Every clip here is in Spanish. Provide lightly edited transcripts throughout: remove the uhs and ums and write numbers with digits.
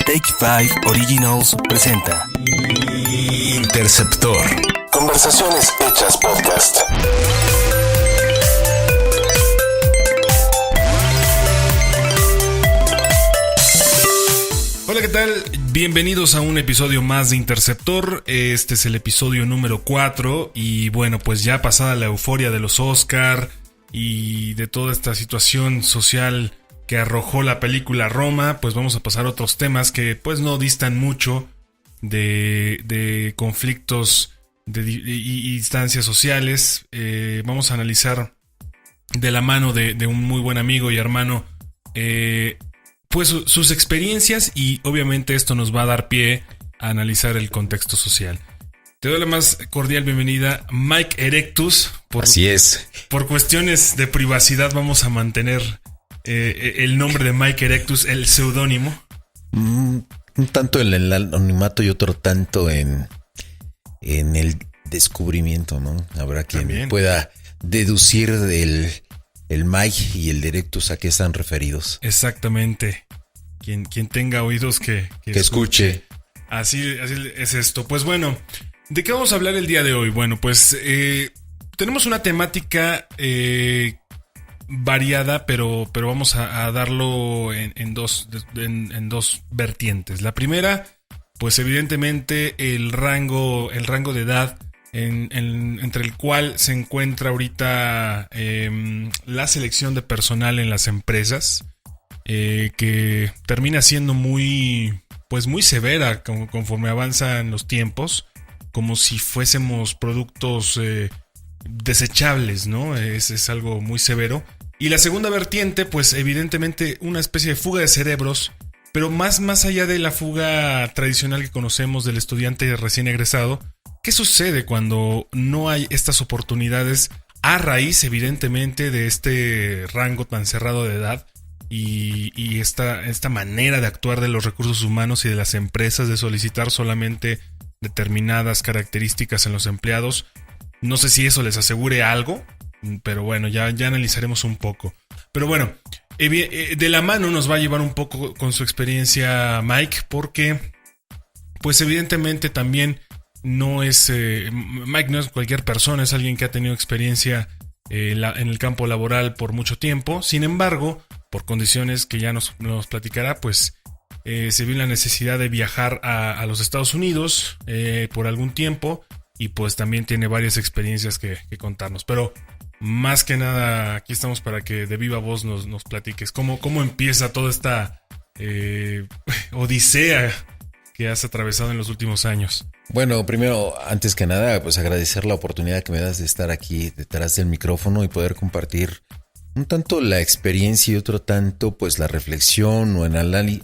Take 5 Originals presenta Interceptor. Conversaciones hechas podcast. Hola, ¿qué tal? Bienvenidos a un episodio más de Interceptor. Este es el episodio número 4 y bueno, pues ya pasada la euforia de los Oscar y de toda esta situación social que arrojó la película Roma, pues vamos a pasar a otros temas que pues no distan mucho de conflictos y instancias sociales. Vamos a analizar de la mano de un muy buen amigo y hermano pues sus experiencias, y obviamente esto nos va a dar pie a analizar el contexto social. Te doy la más cordial bienvenida, Mike Erectus. Así es. Por cuestiones de privacidad vamos a mantener el nombre de Mike Erectus, el seudónimo. Un tanto en el anonimato y otro tanto en el descubrimiento, ¿no? Habrá quien también pueda deducir el Mike y el Erectus a qué están referidos. Exactamente. Quien tenga oídos que escuche. Así es esto. Pues bueno, ¿de qué vamos a hablar el día de hoy? Bueno, pues tenemos una temática variada, pero vamos a darlo en dos vertientes. La primera, pues evidentemente el rango de edad entre el cual se encuentra ahorita la selección de personal en las empresas, que termina siendo muy severa conforme avanzan los tiempos, como si fuésemos productos desechables, ¿no? Es algo muy severo. Y la segunda vertiente, pues evidentemente una especie de fuga de cerebros, pero más allá de la fuga tradicional que conocemos del estudiante recién egresado. ¿Qué sucede cuando no hay estas oportunidades a raíz, evidentemente, de este rango tan cerrado de edad y esta manera de actuar de los recursos humanos y de las empresas de solicitar solamente determinadas características en los empleados? No sé si eso les asegure algo, pero bueno, ya analizaremos un poco. Pero bueno, de la mano nos va a llevar un poco con su experiencia Mike, porque pues evidentemente también Mike no es cualquier persona, es alguien que ha tenido experiencia en el campo laboral por mucho tiempo. Sin embargo, por condiciones que ya nos platicará, pues se vio la necesidad de viajar a los Estados Unidos por algún tiempo, y pues también tiene varias experiencias que contarnos. Pero más que nada, aquí estamos para que de viva voz nos platiques cómo empieza toda esta odisea que has atravesado en los últimos años. Bueno, primero, antes que nada, pues agradecer la oportunidad que me das de estar aquí detrás del micrófono y poder compartir un tanto la experiencia y otro tanto pues la reflexión o el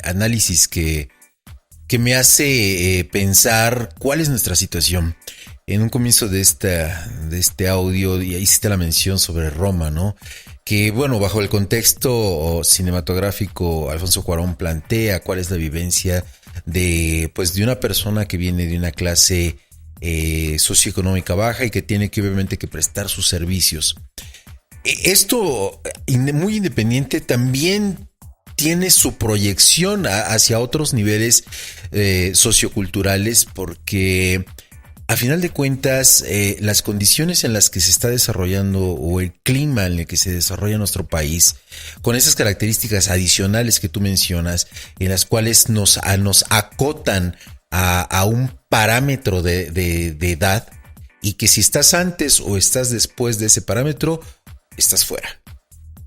análisis que me hace pensar cuál es nuestra situación. En un comienzo de este audio ya hiciste la mención sobre Roma, ¿no? Que bueno, bajo el contexto cinematográfico, Alfonso Cuarón plantea cuál es la vivencia de una persona que viene de una clase socioeconómica baja y que tiene que obviamente que prestar sus servicios. Esto, muy independiente, también tiene su proyección hacia otros niveles socioculturales, porque a final de cuentas, las condiciones en las que se está desarrollando o el clima en el que se desarrolla nuestro país, con esas características adicionales que tú mencionas, en las cuales nos acotan a un parámetro de edad, y que si estás antes o estás después de ese parámetro, estás fuera,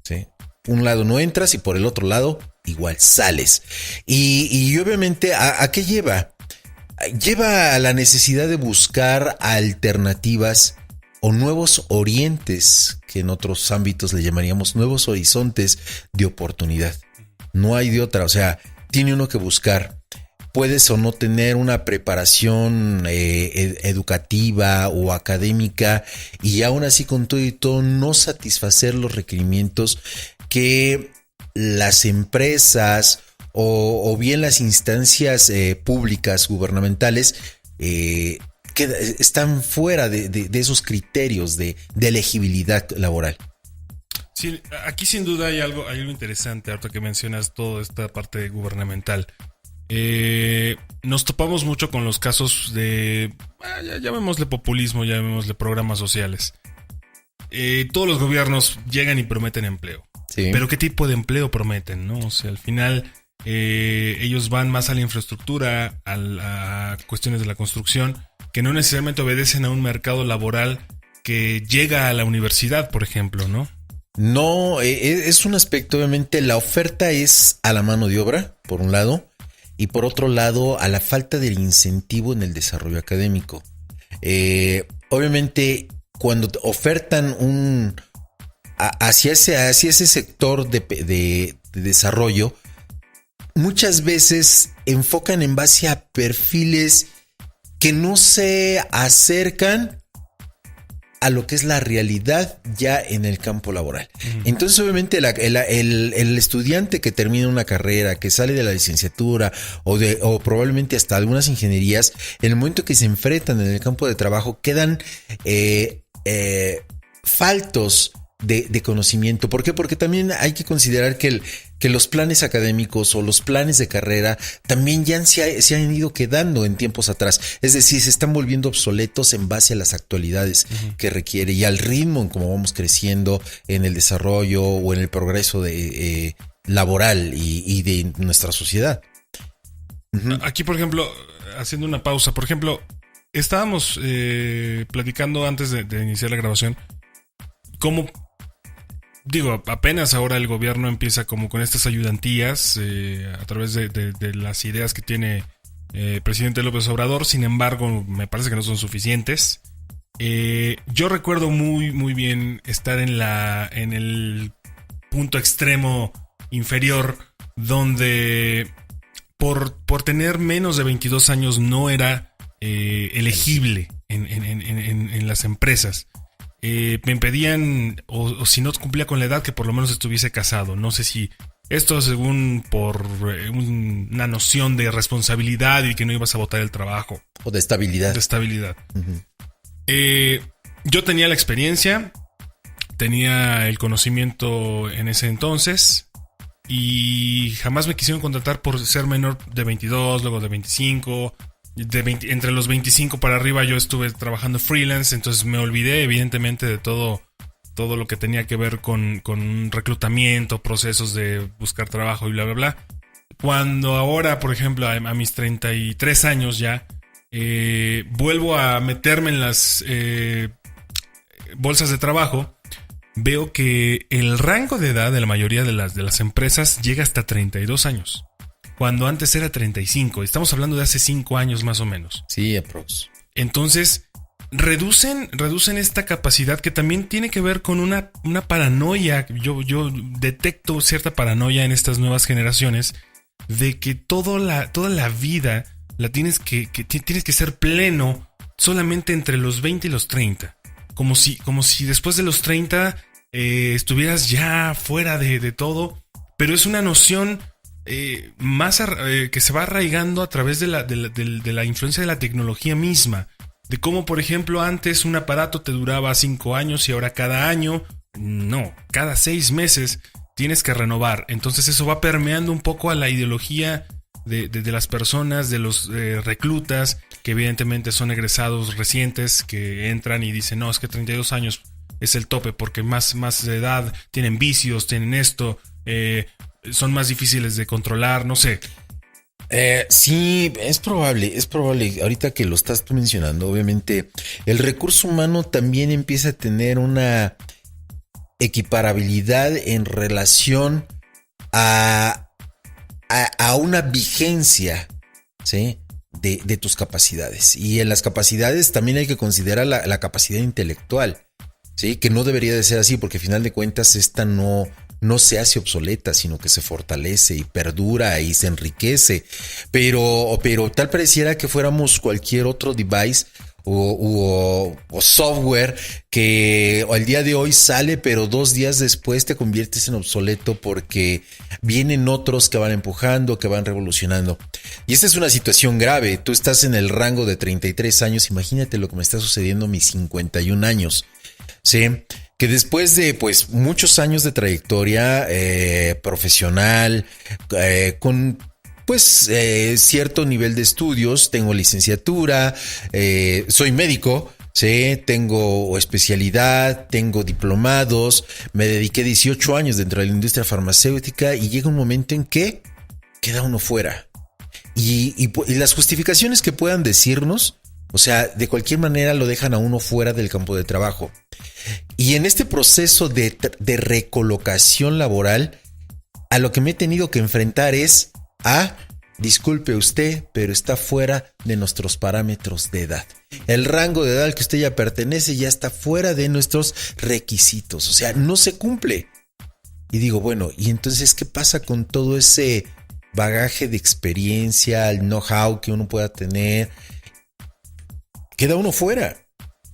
¿sí? Un lado no entras y por el otro lado igual sales. Y obviamente, ¿a qué lleva? Lleva a la necesidad de buscar alternativas o nuevos orientes, que en otros ámbitos le llamaríamos nuevos horizontes de oportunidad. No hay de otra, o sea, tiene uno que buscar. Puedes o no tener una preparación educativa o académica, y aún así, con todo y todo, no satisfacer los requerimientos que las empresas o bien las instancias públicas, gubernamentales, que están fuera de esos criterios de elegibilidad laboral. Sí, aquí sin duda hay algo interesante, ahorita que mencionas toda esta parte gubernamental. nos topamos mucho con los casos de, llamémosle populismo, llamémosle programas sociales. Todos los gobiernos llegan y prometen empleo. Sí. Pero ¿qué tipo de empleo prometen, no? O sea, al final ellos van más a la infraestructura, a cuestiones de la construcción, que no necesariamente obedecen a un mercado laboral que llega a la universidad, por ejemplo, ¿no? No, es un aspecto, obviamente, la oferta es a la mano de obra, por un lado, y por otro lado, a la falta del incentivo en el desarrollo académico. Obviamente, cuando ofertan hacia ese sector de desarrollo, muchas veces enfocan en base a perfiles que no se acercan a lo que es la realidad ya en el campo laboral. Entonces, obviamente, el estudiante que termina una carrera, que sale de la licenciatura o probablemente hasta algunas ingenierías, en el momento que se enfrentan en el campo de trabajo, quedan faltos de conocimiento. ¿Por qué? Porque también hay que considerar que los planes académicos o los planes de carrera también ya se han ido quedando en tiempos atrás. Es decir, se están volviendo obsoletos en base a las actualidades que requiere y al ritmo en cómo vamos creciendo en el desarrollo o en el progreso laboral y de nuestra sociedad. Aquí, por ejemplo, haciendo una pausa, por ejemplo, estábamos platicando antes de iniciar la grabación cómo... Digo, apenas ahora el gobierno empieza como con estas ayudantías a través de las ideas que tiene el presidente López Obrador. Sin embargo, me parece que no son suficientes. Yo recuerdo muy bien estar en el punto extremo inferior, donde por tener menos de 22 años no era elegible en las empresas. Me pedían, o si no cumplía con la edad, que por lo menos estuviese casado. No sé si esto según por una noción de responsabilidad y que no ibas a botar el trabajo. O de estabilidad. De estabilidad. Yo tenía la experiencia, tenía el conocimiento en ese entonces y jamás me quisieron contratar por ser menor de 22, luego de 25... entre los 25 para arriba yo estuve trabajando freelance, entonces me olvidé evidentemente de todo lo que tenía que ver con reclutamiento, procesos de buscar trabajo y bla bla bla. Cuando ahora, por ejemplo, a mis 33 años ya vuelvo a meterme en las bolsas de trabajo, veo que el rango de edad de la mayoría de las empresas llega hasta 32 años. Cuando antes era 35. Estamos hablando de hace 5 años más o menos. Sí, aprox. Entonces, reducen esta capacidad que también tiene que ver con una paranoia. Yo detecto cierta paranoia en estas nuevas generaciones de que toda la vida la tienes que ser pleno solamente entre los 20 y los 30. Como si después de los 30 estuvieras ya fuera de todo. Pero es una noción... que se va arraigando a través de la influencia de la tecnología misma. De cómo, por ejemplo, antes un aparato te duraba 5 años y ahora cada año, no, cada 6 meses tienes que renovar. Entonces eso va permeando un poco a la ideología de las personas, de los reclutas, que evidentemente son egresados recientes, que entran y dicen, no, es que 32 años es el tope porque más de edad, tienen vicios, tienen esto, son más difíciles de controlar, no sé. Sí, es probable. Ahorita que lo estás tú mencionando, obviamente, el recurso humano también empieza a tener una equiparabilidad en relación a una vigencia, ¿sí? De tus capacidades. Y en las capacidades también hay que considerar la capacidad intelectual, ¿sí? Que no debería de ser así, porque al final de cuentas esta no se hace obsoleta, sino que se fortalece y perdura y se enriquece. Pero tal pareciera que fuéramos cualquier otro device o software que al día de hoy sale, pero 2 días después te conviertes en obsoleto porque vienen otros que van empujando, que van revolucionando. Y esta es una situación grave. Tú estás en el rango de 33 años. Imagínate lo que me está sucediendo a mis 51 años. Sí, que después de pues muchos años de trayectoria profesional, con pues cierto nivel de estudios, tengo licenciatura, soy médico, sí, tengo especialidad, tengo diplomados, me dediqué 18 años dentro de la industria farmacéutica y llega un momento en que queda uno fuera. Y las justificaciones que puedan decirnos, o sea, de cualquier manera lo dejan a uno fuera del campo de trabajo. Y en este proceso de recolocación laboral, a lo que me he tenido que enfrentar es disculpe usted, pero está fuera de nuestros parámetros de edad. El rango de edad al que usted ya pertenece ya está fuera de nuestros requisitos. O sea, no se cumple. Y digo, bueno, ¿y entonces qué pasa con todo ese bagaje de experiencia, el know-how que uno pueda tener? Queda uno fuera.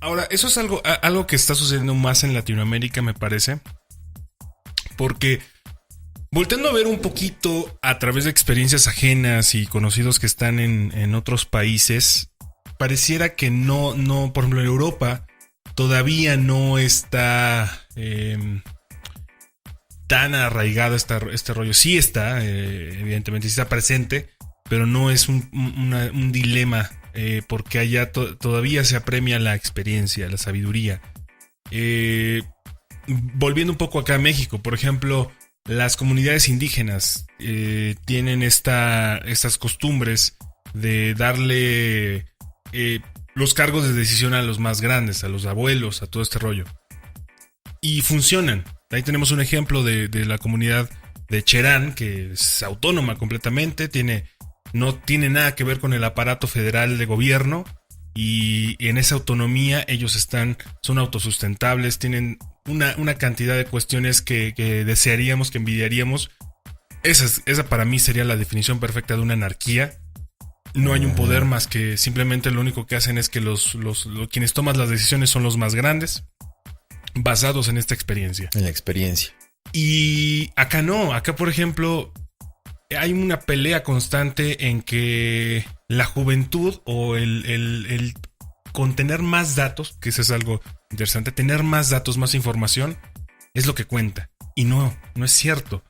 Ahora, eso es algo que está sucediendo más en Latinoamérica, me parece. Porque volteando a ver un poquito a través de experiencias ajenas y conocidos que están en otros países, pareciera que no, por ejemplo en Europa todavía no está tan arraigado este rollo. Sí está, evidentemente sí está presente, pero no es un dilema, porque allá todavía se apremia la experiencia, la sabiduría. Volviendo un poco acá a México, por ejemplo, las comunidades indígenas tienen estas costumbres de darle los cargos de decisión a los más grandes, a los abuelos, a todo este rollo. Y funcionan. Ahí tenemos un ejemplo de la comunidad de Cherán, que es autónoma completamente, no tiene nada que ver con el aparato federal de gobierno, y en esa autonomía ellos son autosustentables, tienen una cantidad de cuestiones que desearíamos, que envidiaríamos. Esa para mí sería la definición perfecta de una anarquía. No hay un poder más que simplemente lo único que hacen es que quienes toman las decisiones son los más grandes, basados en esta experiencia. En la experiencia. Y acá no, acá por ejemplo hay una pelea constante en que la juventud o el con tener más datos, que eso es algo interesante, tener más datos, más información, es lo que cuenta. Y no es cierto.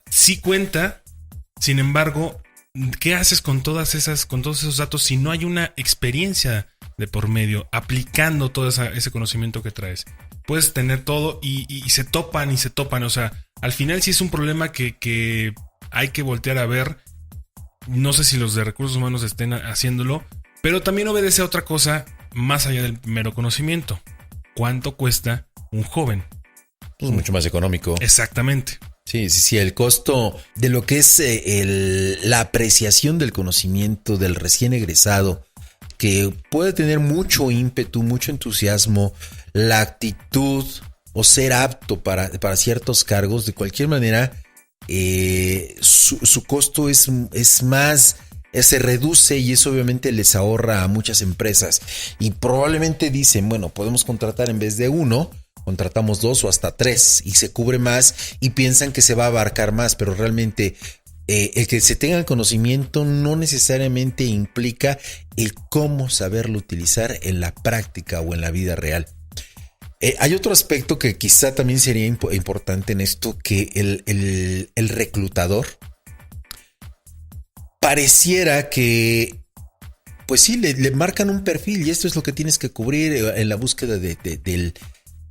Sí cuenta, sin embargo, ¿qué haces con todos esos datos si no hay una experiencia de por medio, aplicando todo ese conocimiento que traes? Puedes tener todo y se topan. O sea, al final sí es un problema que hay que voltear a ver. No sé si los de recursos humanos estén haciéndolo, pero también obedece a otra cosa más allá del mero conocimiento. ¿Cuánto cuesta un joven? Pues mucho más económico. Exactamente. Sí, el costo de lo que es la apreciación del conocimiento del recién egresado, que puede tener mucho ímpetu, mucho entusiasmo, la actitud o ser apto para ciertos cargos, de cualquier manera, su costo es más, se reduce, y eso obviamente les ahorra a muchas empresas. Y probablemente dicen, bueno, podemos contratar en vez de uno, contratamos 2 o hasta 3 y se cubre más, y piensan que se va a abarcar más, pero realmente el que se tenga el conocimiento no necesariamente implica el cómo saberlo utilizar en la práctica o en la vida real. Hay otro aspecto que quizá también sería importante en esto, que el reclutador pareciera que, pues sí, le marcan un perfil, y esto es lo que tienes que cubrir en la búsqueda del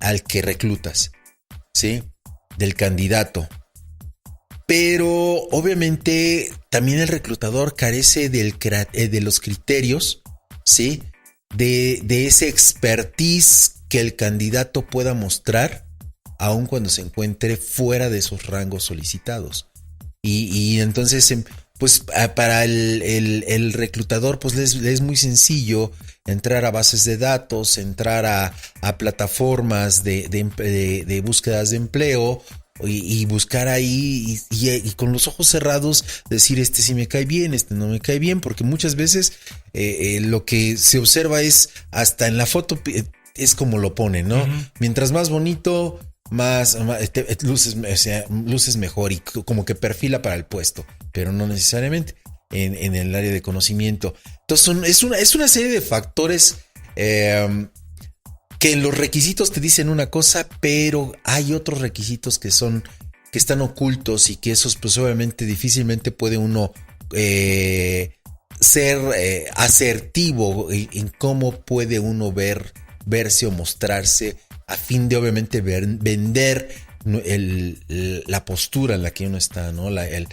al que reclutas, ¿sí? Del candidato. Pero obviamente también el reclutador carece de los criterios, ¿sí? De ese expertise que el candidato pueda mostrar, aun cuando se encuentre fuera de esos rangos solicitados. Y entonces, pues para el reclutador, pues le es muy sencillo entrar a bases de datos, entrar a plataformas de búsquedas de empleo, y buscar ahí y con los ojos cerrados decir, este sí me cae bien, este no me cae bien, porque muchas veces lo que se observa es, hasta en la foto es como lo ponen, ¿no? Uh-huh. Mientras más bonito, más luces mejor, y como que perfila para el puesto, pero no necesariamente en el área de conocimiento. Entonces es una serie de factores que en los requisitos te dicen una cosa, pero hay otros requisitos que que están ocultos y que esos pues obviamente difícilmente puede uno ser asertivo en cómo puede uno verse o mostrarse a fin de obviamente vender la postura en la que uno está, ¿no? El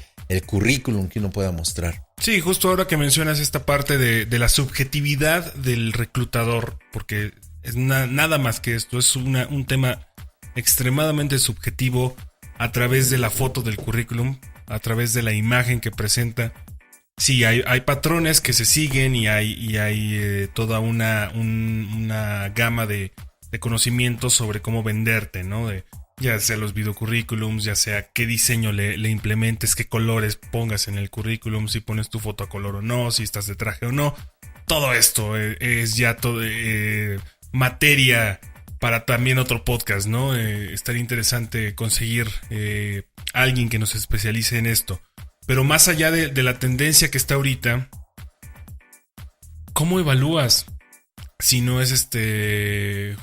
currículum que uno pueda mostrar. Sí, justo ahora que mencionas esta parte de la subjetividad del reclutador, porque es nada más que esto, es un tema extremadamente subjetivo a través de la foto del currículum, a través de la imagen que presenta. Sí, hay patrones que se siguen y hay toda una gama de conocimientos sobre cómo venderte, ¿no? Ya sea los videocurrículums, ya sea qué diseño le implementes, qué colores pongas en el currículum, si pones tu foto a color o no, si estás de traje o no. Todo esto es ya todo materia para también otro podcast, ¿no? Estaría interesante conseguir alguien que nos especialice en esto. Pero más allá de la tendencia que está ahorita, ¿cómo evalúas si no es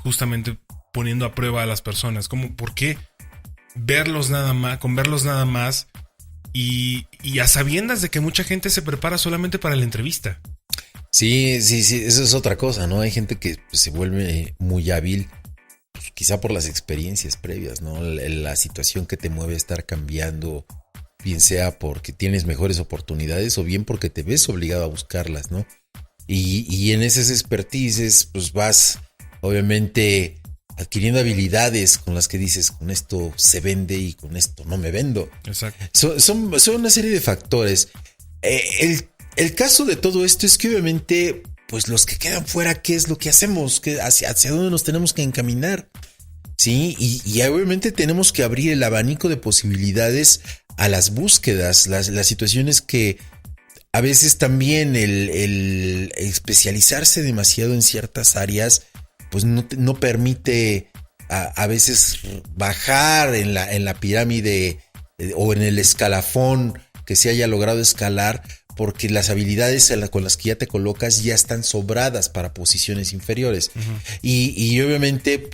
justamente poniendo a prueba a las personas? ¿Por qué verlos nada más y a sabiendas de que mucha gente se prepara solamente para la entrevista? Sí, eso es otra cosa, ¿no? Hay gente que pues, se vuelve muy hábil, pues, quizá por las experiencias previas, ¿no? La situación que te mueve a estar cambiando, bien sea porque tienes mejores oportunidades o bien porque te ves obligado a buscarlas, ¿no? Y en esas expertices, pues vas obviamente adquiriendo habilidades con las que dices, con esto se vende y con esto no me vendo. Exacto. Son una serie de factores. El caso de todo esto es que obviamente, pues los que quedan fuera, ¿qué es lo que hacemos? ¿Hacia dónde nos tenemos que encaminar? Sí, y obviamente tenemos que abrir el abanico de posibilidades a las búsquedas, las situaciones que a veces también el especializarse demasiado en ciertas áreas pues no permite a veces bajar en la pirámide o en el escalafón que se haya logrado escalar, porque las habilidades con las que ya te colocas ya están sobradas para posiciones inferiores. Uh-huh. Y obviamente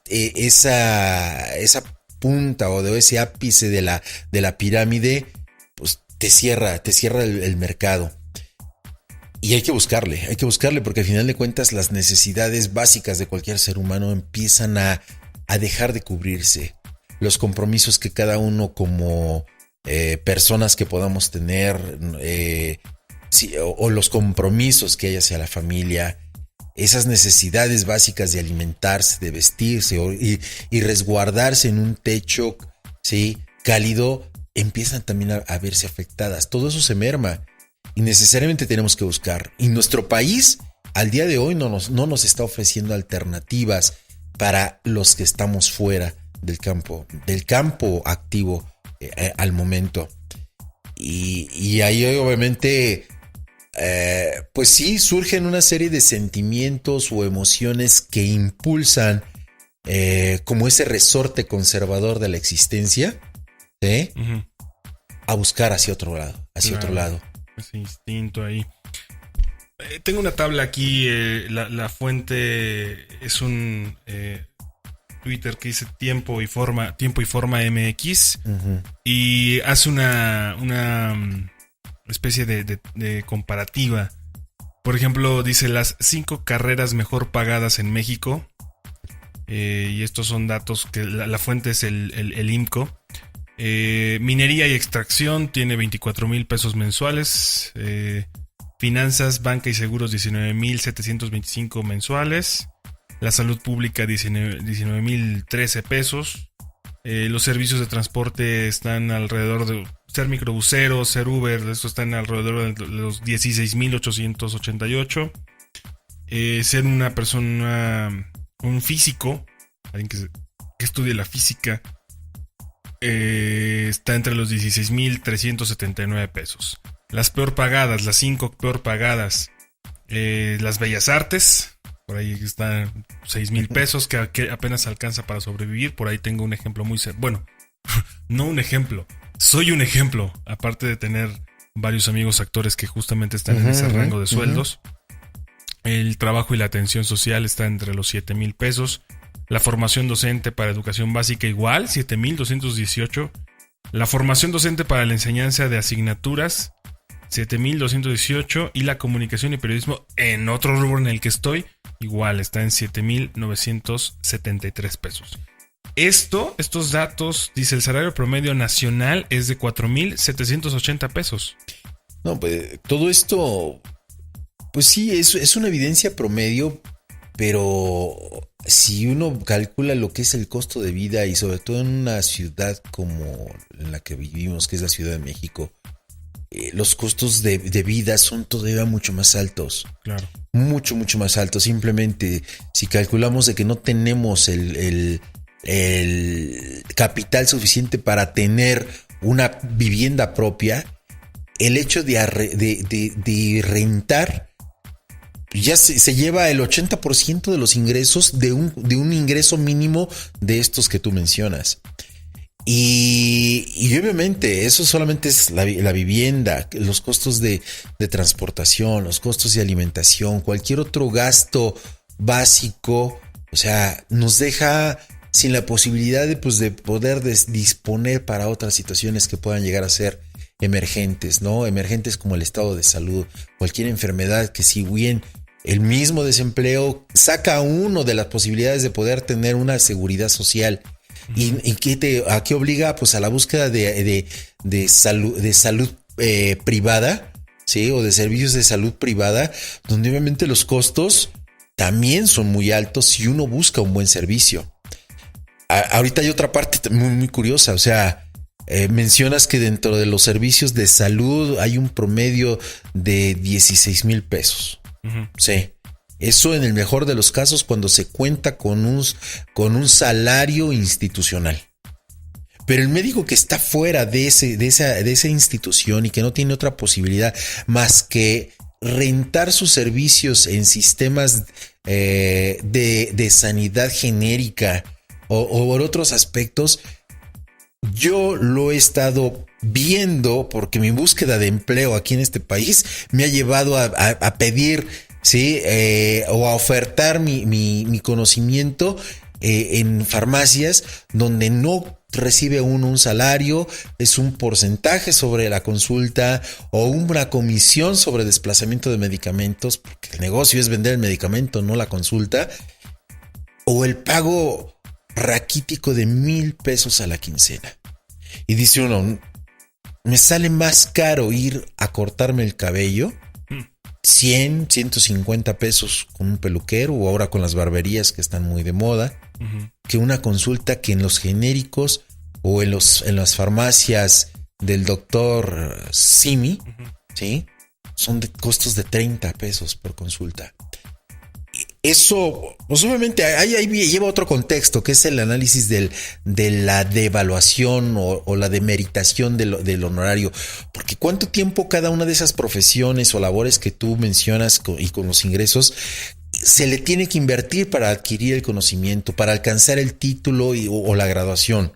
esa punta o de ese ápice de la pirámide pues te cierra el mercado. Y hay que buscarle porque al final de cuentas las necesidades básicas de cualquier ser humano empiezan a dejar de cubrirse. Los compromisos que cada uno como personas que podamos tener o los compromisos que hay hacia la familia, esas necesidades básicas de alimentarse, de vestirse y resguardarse en un techo, ¿sí?, cálido, empiezan también a verse afectadas. Todo eso se merma. Y necesariamente tenemos que buscar. Y nuestro país al día de hoy no nos está ofreciendo alternativas para los que estamos fuera del campo activo al momento. Y ahí obviamente pues sí surgen una serie de sentimientos o emociones que impulsan como ese resorte conservador de la existencia, ¿sí?, uh-huh, a buscar hacia otro lado. Ese instinto ahí. Tengo una tabla aquí. La fuente es un Twitter que dice Tiempo y Forma MX. Uh-huh. Y hace una especie de comparativa. Por ejemplo, dice las 5 carreras mejor pagadas en México. Y estos son datos que la fuente es el IMCO. Minería y extracción tiene 24,000 pesos mensuales. Finanzas, banca y seguros 19,725 mensuales. La salud pública 19,013 pesos. Los servicios de transporte están alrededor de ser microbusero, ser Uber, estos están alrededor de los 16,888. Ser una persona, un físico, alguien que estudie la física, está entre los 16,379 pesos. Las peor pagadas, las 5 peor pagadas, las bellas artes, por ahí están 6,000 pesos, que apenas alcanza para sobrevivir. Por ahí tengo un ejemplo bueno, no un ejemplo, soy un ejemplo, aparte de tener varios amigos actores que justamente están en ese rango de sueldos. El trabajo y la atención social está entre los 7,000 pesos. La formación docente para educación básica igual, 7,218. La formación docente para la enseñanza de asignaturas, 7,218. Y la comunicación y periodismo, en otro rubro en el que estoy, igual está en 7,973 pesos. Estos datos, dice, el salario promedio nacional es de 4,780 pesos. No, pues todo esto, pues sí, es una evidencia promedio, pero si uno calcula lo que es el costo de vida y sobre todo en una ciudad como en la que vivimos, que es la Ciudad de México, los costos de vida son todavía mucho más altos. Claro. Mucho, mucho más altos. Simplemente si calculamos de que no tenemos el capital suficiente para tener una vivienda propia, el hecho de rentar ya se lleva el 80% de los ingresos de un ingreso mínimo de estos que tú mencionas. Y obviamente eso solamente es la vivienda, los costos de transportación, los costos de alimentación, cualquier otro gasto básico, o sea, nos deja sin la posibilidad de poder disponer para otras situaciones que puedan llegar a ser emergentes, ¿no? Emergentes como el estado de salud, cualquier enfermedad que si bien el mismo desempleo saca a uno de las posibilidades de poder tener una seguridad social. ¿Y a qué obliga? Pues a la búsqueda de salud privada, ¿sí? O de servicios de salud privada, donde obviamente los costos también son muy altos si uno busca un buen servicio. Ahorita hay otra parte muy, muy curiosa, o sea, mencionas que dentro de los servicios de salud hay un promedio de 16,000 pesos. Uh-huh. Sí. Eso en el mejor de los casos cuando se cuenta con un salario institucional. Pero el médico que está fuera de esa institución y que no tiene otra posibilidad más que rentar sus servicios en sistemas de sanidad genérica o por otros aspectos, yo lo he estado viendo porque mi búsqueda de empleo aquí en este país me ha llevado a pedir, ¿sí? O a ofertar mi conocimiento en farmacias donde no recibe uno un salario, es un porcentaje sobre la consulta o una comisión sobre desplazamiento de medicamentos, porque el negocio es vender el medicamento, no la consulta, o el pago raquítico de 1,000 pesos a la quincena. Y dice uno, me sale más caro ir a cortarme el cabello, 100, 150 pesos con un peluquero o ahora con las barberías que están muy de moda, uh-huh, que una consulta que en los genéricos o en las farmacias del doctor Simi, uh-huh, ¿sí? Son de costos de 30 pesos por consulta. Eso, pues obviamente ahí lleva otro contexto, que es el análisis de la devaluación o la demeritación del honorario. Porque cuánto tiempo cada una de esas profesiones o labores que tú mencionas y con los ingresos se le tiene que invertir para adquirir el conocimiento, para alcanzar el título o la graduación.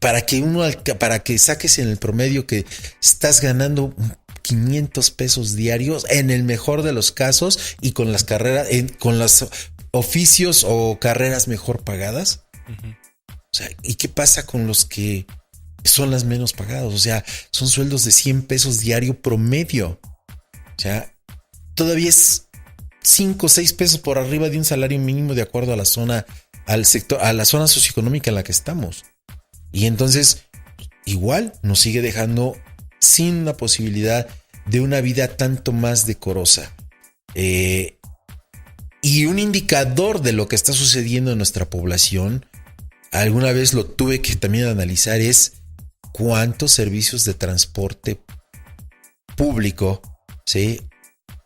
Para que saques en el promedio que estás ganando 500 pesos diarios en el mejor de los casos y con las carreras, con los oficios o carreras mejor pagadas. Uh-huh. O sea, ¿y qué pasa con los que son las menos pagados? O sea, son sueldos de 100 pesos diario promedio. O sea, todavía es 5 o 6 pesos por arriba de un salario mínimo de acuerdo a la zona, al sector, a la zona socioeconómica en la que estamos. Y entonces, igual nos sigue dejando sin la posibilidad de una vida tanto más decorosa. Y un indicador de lo que está sucediendo en nuestra población, alguna vez lo tuve que también analizar, es cuántos servicios de transporte público, ¿sí?,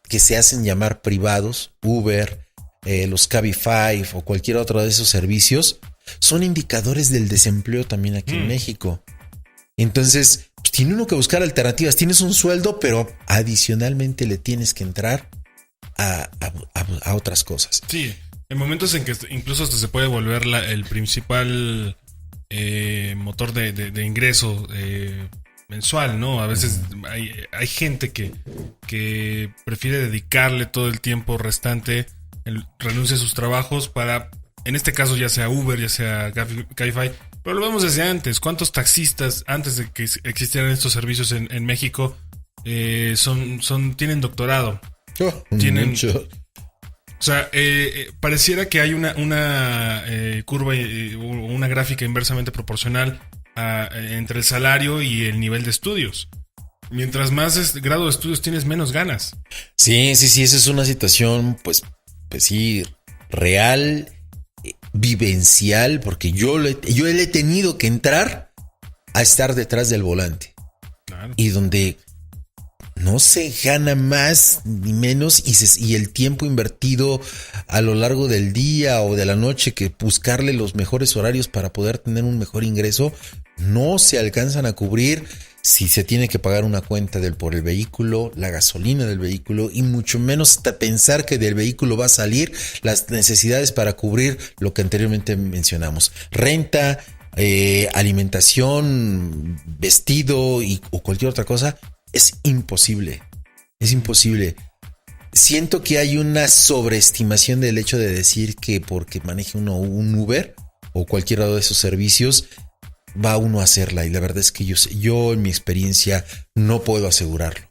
que se hacen llamar privados, Uber, los Cabify o cualquier otro de esos servicios, son indicadores del desempleo también aquí en México. Entonces, pues, tiene uno que buscar alternativas. Tienes un sueldo, pero adicionalmente le tienes que entrar a otras cosas. Sí, en momentos en que incluso hasta se puede volver el principal motor de ingreso mensual, ¿no? A veces hay gente que prefiere dedicarle todo el tiempo restante, renuncia a sus trabajos para, en este caso ya sea Uber, ya sea Cabify, Pero lo vemos desde antes. ¿Cuántos taxistas, antes de que existieran estos servicios en México, tienen doctorado? Tienen mucho. O sea, pareciera que hay una curva, una gráfica inversamente proporcional entre el salario y el nivel de estudios. Mientras más grado de estudios tienes, menos ganas. Sí, esa es una situación, pues sí, real, vivencial, porque yo le he tenido que entrar a estar detrás del volante. Claro. Y donde no se gana más ni menos y el tiempo invertido a lo largo del día o de la noche, que buscarle los mejores horarios para poder tener un mejor ingreso, no se alcanzan a cubrir si se tiene que pagar una cuenta por el vehículo, la gasolina del vehículo, y mucho menos hasta pensar que del vehículo va a salir las necesidades para cubrir lo que anteriormente mencionamos: renta, alimentación, vestido o cualquier otra cosa. Es imposible. Siento que hay una sobreestimación del hecho de decir que porque maneje uno un Uber o cualquiera de esos servicios va uno a hacerla, y la verdad es que yo en mi experiencia no puedo asegurarlo.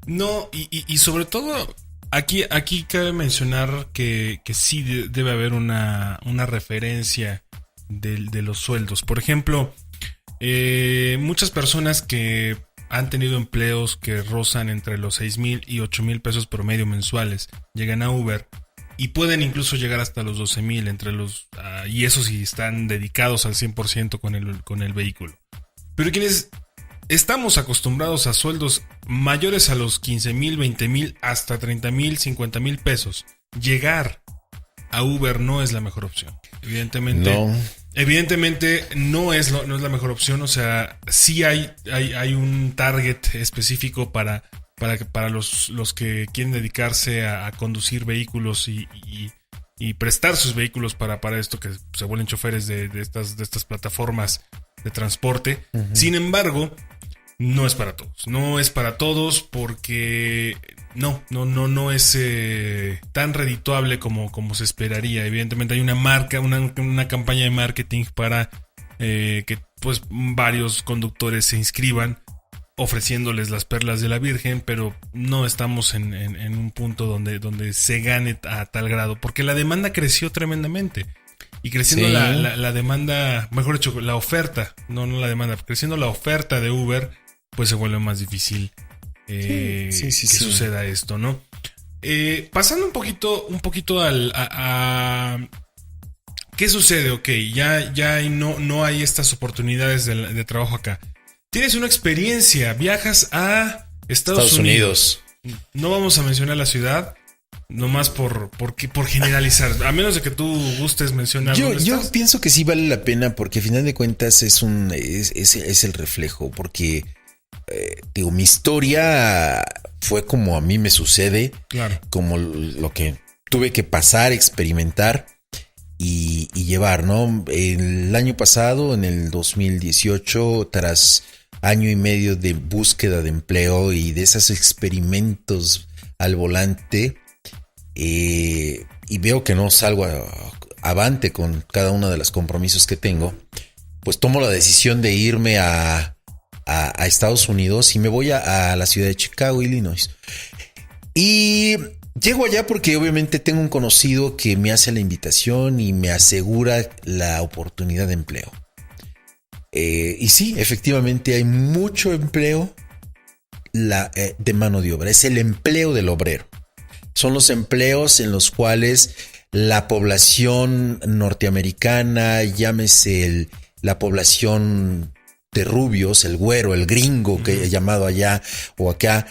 No, y sobre todo aquí cabe mencionar que sí debe haber una referencia de los sueldos. Por ejemplo, muchas personas que han tenido empleos que rozan entre los 6,000 y 8,000 pesos promedio mensuales llegan a Uber y pueden incluso llegar hasta los 12,000 y eso sí están dedicados al 100% con el vehículo. Pero quienes estamos acostumbrados a sueldos mayores a los 15,000, 20,000, hasta 30,000, 50,000 pesos, llegar a Uber no es la mejor opción. Evidentemente no es la mejor opción. O sea, sí hay un target específico para los que quieren dedicarse a conducir vehículos y prestar sus vehículos para esto, que se vuelven choferes de estas plataformas de transporte. Uh-huh. Sin embargo, no es para todos. No es para todos porque no es tan redituable como se esperaría. Evidentemente hay una campaña de marketing para que pues varios conductores se inscriban ofreciéndoles las perlas de la Virgen, pero no estamos en un punto donde se gane a tal grado, porque la demanda creció tremendamente. Y creciendo la demanda, mejor dicho, la oferta, no la demanda, creciendo la oferta de Uber, pues se vuelve más difícil que suceda esto, ¿no? Pasando un poquito a ¿qué sucede? Ok, ya no hay estas oportunidades de trabajo acá. Tienes una experiencia, viajas a Estados Unidos. No vamos a mencionar la ciudad, nomás por generalizar, a menos de que tú gustes mencionar. Yo pienso que sí vale la pena, porque a final de cuentas es el reflejo, porque digo, mi historia fue como a mí me sucede, claro, como lo que tuve que pasar, experimentar y llevar, ¿no? El año pasado, en el 2018, tras año y medio de búsqueda de empleo y de esos experimentos al volante, y veo que no salgo avante con cada uno de los compromisos que tengo, pues tomo la decisión de irme a Estados Unidos y me voy a la ciudad de Chicago, Illinois. Y llego allá porque obviamente tengo un conocido que me hace la invitación y me asegura la oportunidad de empleo. Y sí, efectivamente hay mucho empleo de mano de obra. Es el empleo del obrero. Son los empleos en los cuales la población norteamericana, llámese la población de rubios, el güero, el gringo, que he llamado allá o acá,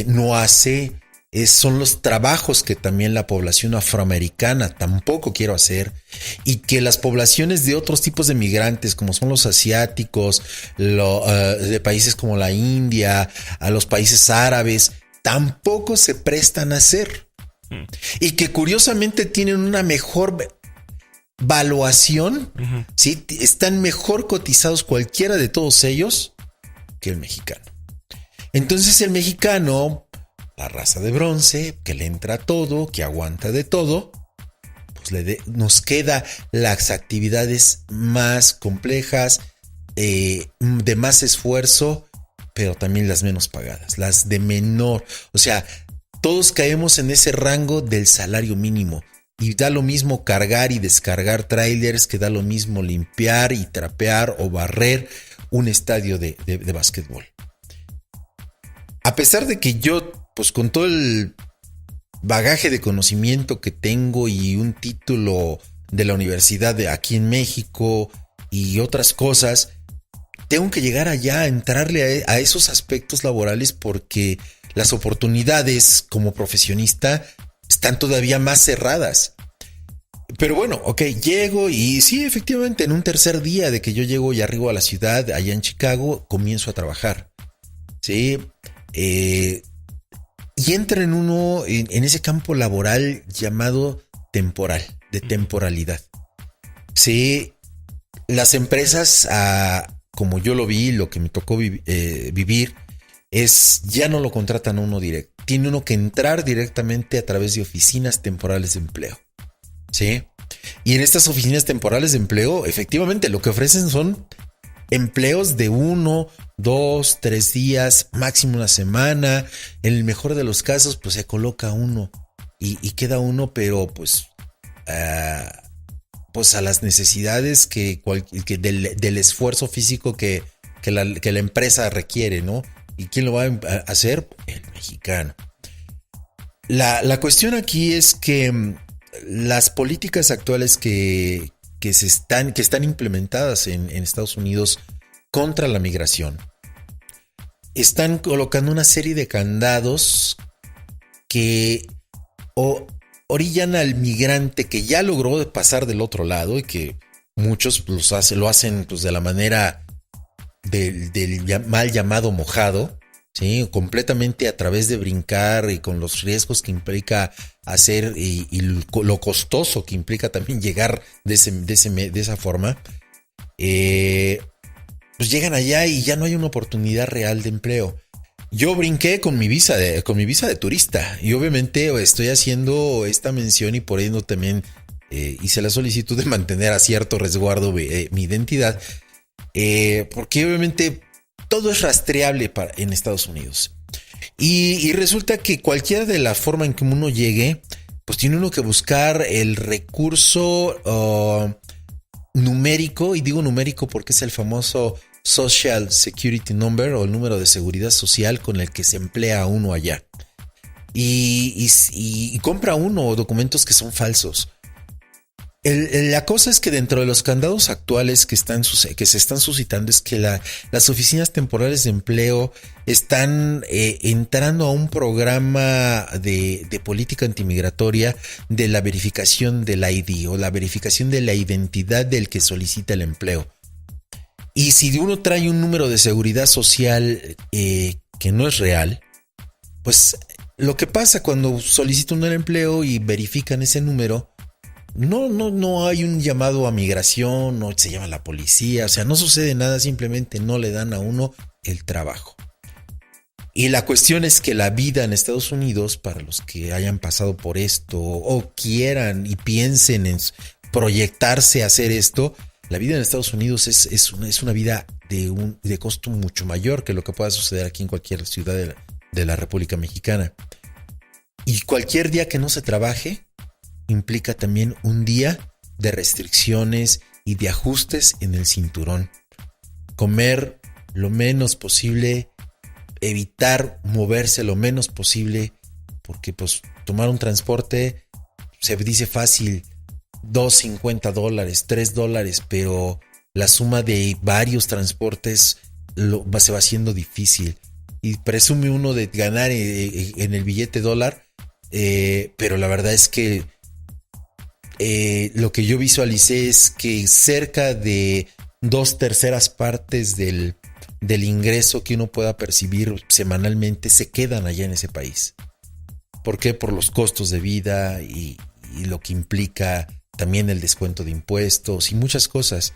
no hace. Son los trabajos que también la población afroamericana tampoco quiere hacer, y que las poblaciones de otros tipos de migrantes, como son los asiáticos, de países como la India, a los países árabes, tampoco se prestan a hacer. Y que curiosamente tienen una mejor valuación, ¿sí? Están mejor cotizados cualquiera de todos ellos que el mexicano. Entonces el mexicano, la raza de bronce, que le entra todo, que aguanta de todo, nos queda las actividades más complejas, de más esfuerzo, pero también las menos pagadas, las de menor. O sea, todos caemos en ese rango del salario mínimo. Y da lo mismo cargar y descargar trailers, que da lo mismo limpiar y trapear o barrer un estadio de básquetbol. A pesar de que yo, pues con todo el bagaje de conocimiento que tengo y un título de la universidad de aquí en México y otras cosas, tengo que llegar allá a entrarle a esos aspectos laborales, porque las oportunidades como profesionista están todavía más cerradas. Pero bueno, ok, llego y sí, efectivamente, en un tercer día de que yo llego y arribo a la ciudad, allá en Chicago, comienzo a trabajar. Sí, y entra en ese campo laboral llamado temporal, de temporalidad. Sí, las empresas, como yo lo vi, lo que me tocó vivir, ya no lo contratan a uno directo. Tiene uno que entrar directamente a través de oficinas temporales de empleo. ¿Sí? Y en estas oficinas temporales de empleo, efectivamente, lo que ofrecen son empleos de 1, 2, 3 días, máximo una semana. En el mejor de los casos, pues se coloca uno y queda uno, pero pues a las necesidades que del esfuerzo físico que la empresa requiere, ¿no? ¿Y quién lo va a hacer? El mexicano. La cuestión aquí es que las políticas actuales que están implementadas en Estados Unidos contra la migración están colocando una serie de candados que orillan al migrante que ya logró pasar del otro lado, y que muchos lo hacen pues, de la manera del mal llamado mojado, ¿sí? Completamente a través de brincar y con los riesgos que implica hacer y lo costoso que implica también llegar de esa forma. Pues llegan allá y ya no hay una oportunidad real de empleo. Yo brinqué con mi visa de turista, y obviamente estoy haciendo esta mención, y por ello también hice la solicitud de mantener a cierto resguardo mi identidad, porque obviamente todo es rastreable en Estados Unidos. Y resulta que cualquiera de la forma en que uno llegue, pues tiene uno que buscar el recurso numérico, y digo numérico porque es el famoso Social Security Number, o el número de seguridad social con el que se emplea uno allá. Y compra uno documentos que son falsos. La cosa es que dentro de los candados actuales que se están suscitando es que las oficinas temporales de empleo están entrando a un programa de política antimigratoria de la verificación del ID, o la verificación de la identidad del que solicita el empleo. Y si uno trae un número de seguridad social que no es real, pues lo que pasa cuando solicita un empleo y verifican ese número, no hay un llamado a migración, no se llama a la policía, o sea, no sucede nada, simplemente no le dan a uno el trabajo. Y la cuestión es que la vida en Estados Unidos, para los que hayan pasado por esto o quieran y piensen en proyectarse a hacer esto, la vida en Estados Unidos es una vida de costo mucho mayor que lo que pueda suceder aquí en cualquier ciudad de la República Mexicana. Y cualquier día que no se trabaje implica también un día de restricciones y de ajustes en el cinturón. Comer lo menos posible, evitar moverse lo menos posible, porque pues tomar un transporte se dice fácil, $2.50, $3, pero la suma de varios transportes se va haciendo difícil, y presume uno de ganar en el billete dólar, pero la verdad es que lo que yo visualicé es que cerca de 2/3 partes del ingreso que uno pueda percibir semanalmente se quedan allá en ese país. ¿Por qué? Por los costos de vida y lo que implica también el descuento de impuestos y muchas cosas.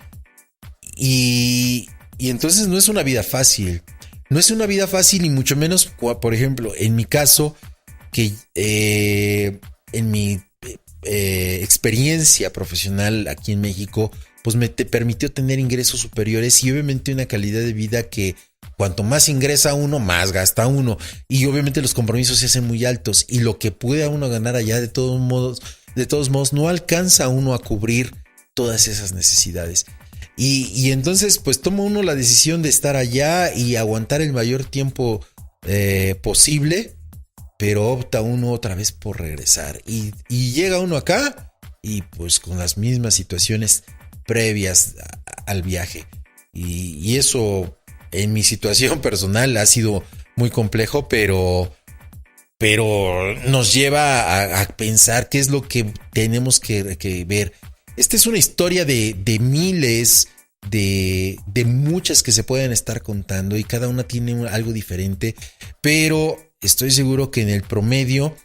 Y entonces no es una vida fácil. No es una vida fácil, y mucho menos, por ejemplo, en mi caso, que en experiencia profesional aquí en México, pues me permitió tener ingresos superiores y obviamente una calidad de vida que cuanto más ingresa uno, más gasta uno. Y obviamente los compromisos se hacen muy altos y lo que puede uno ganar allá de todos modos no alcanza uno a cubrir todas esas necesidades. Y entonces pues toma uno la decisión de estar allá y aguantar el mayor tiempo posible, pero opta uno otra vez por regresar. Y llega uno acá y pues con las mismas situaciones previas al viaje. Y eso en mi situación personal ha sido muy complejo, pero nos lleva a pensar qué es lo que tenemos que ver. Esta es una historia de miles, de muchas que se pueden estar contando y cada una tiene algo diferente, pero estoy seguro que en el promedio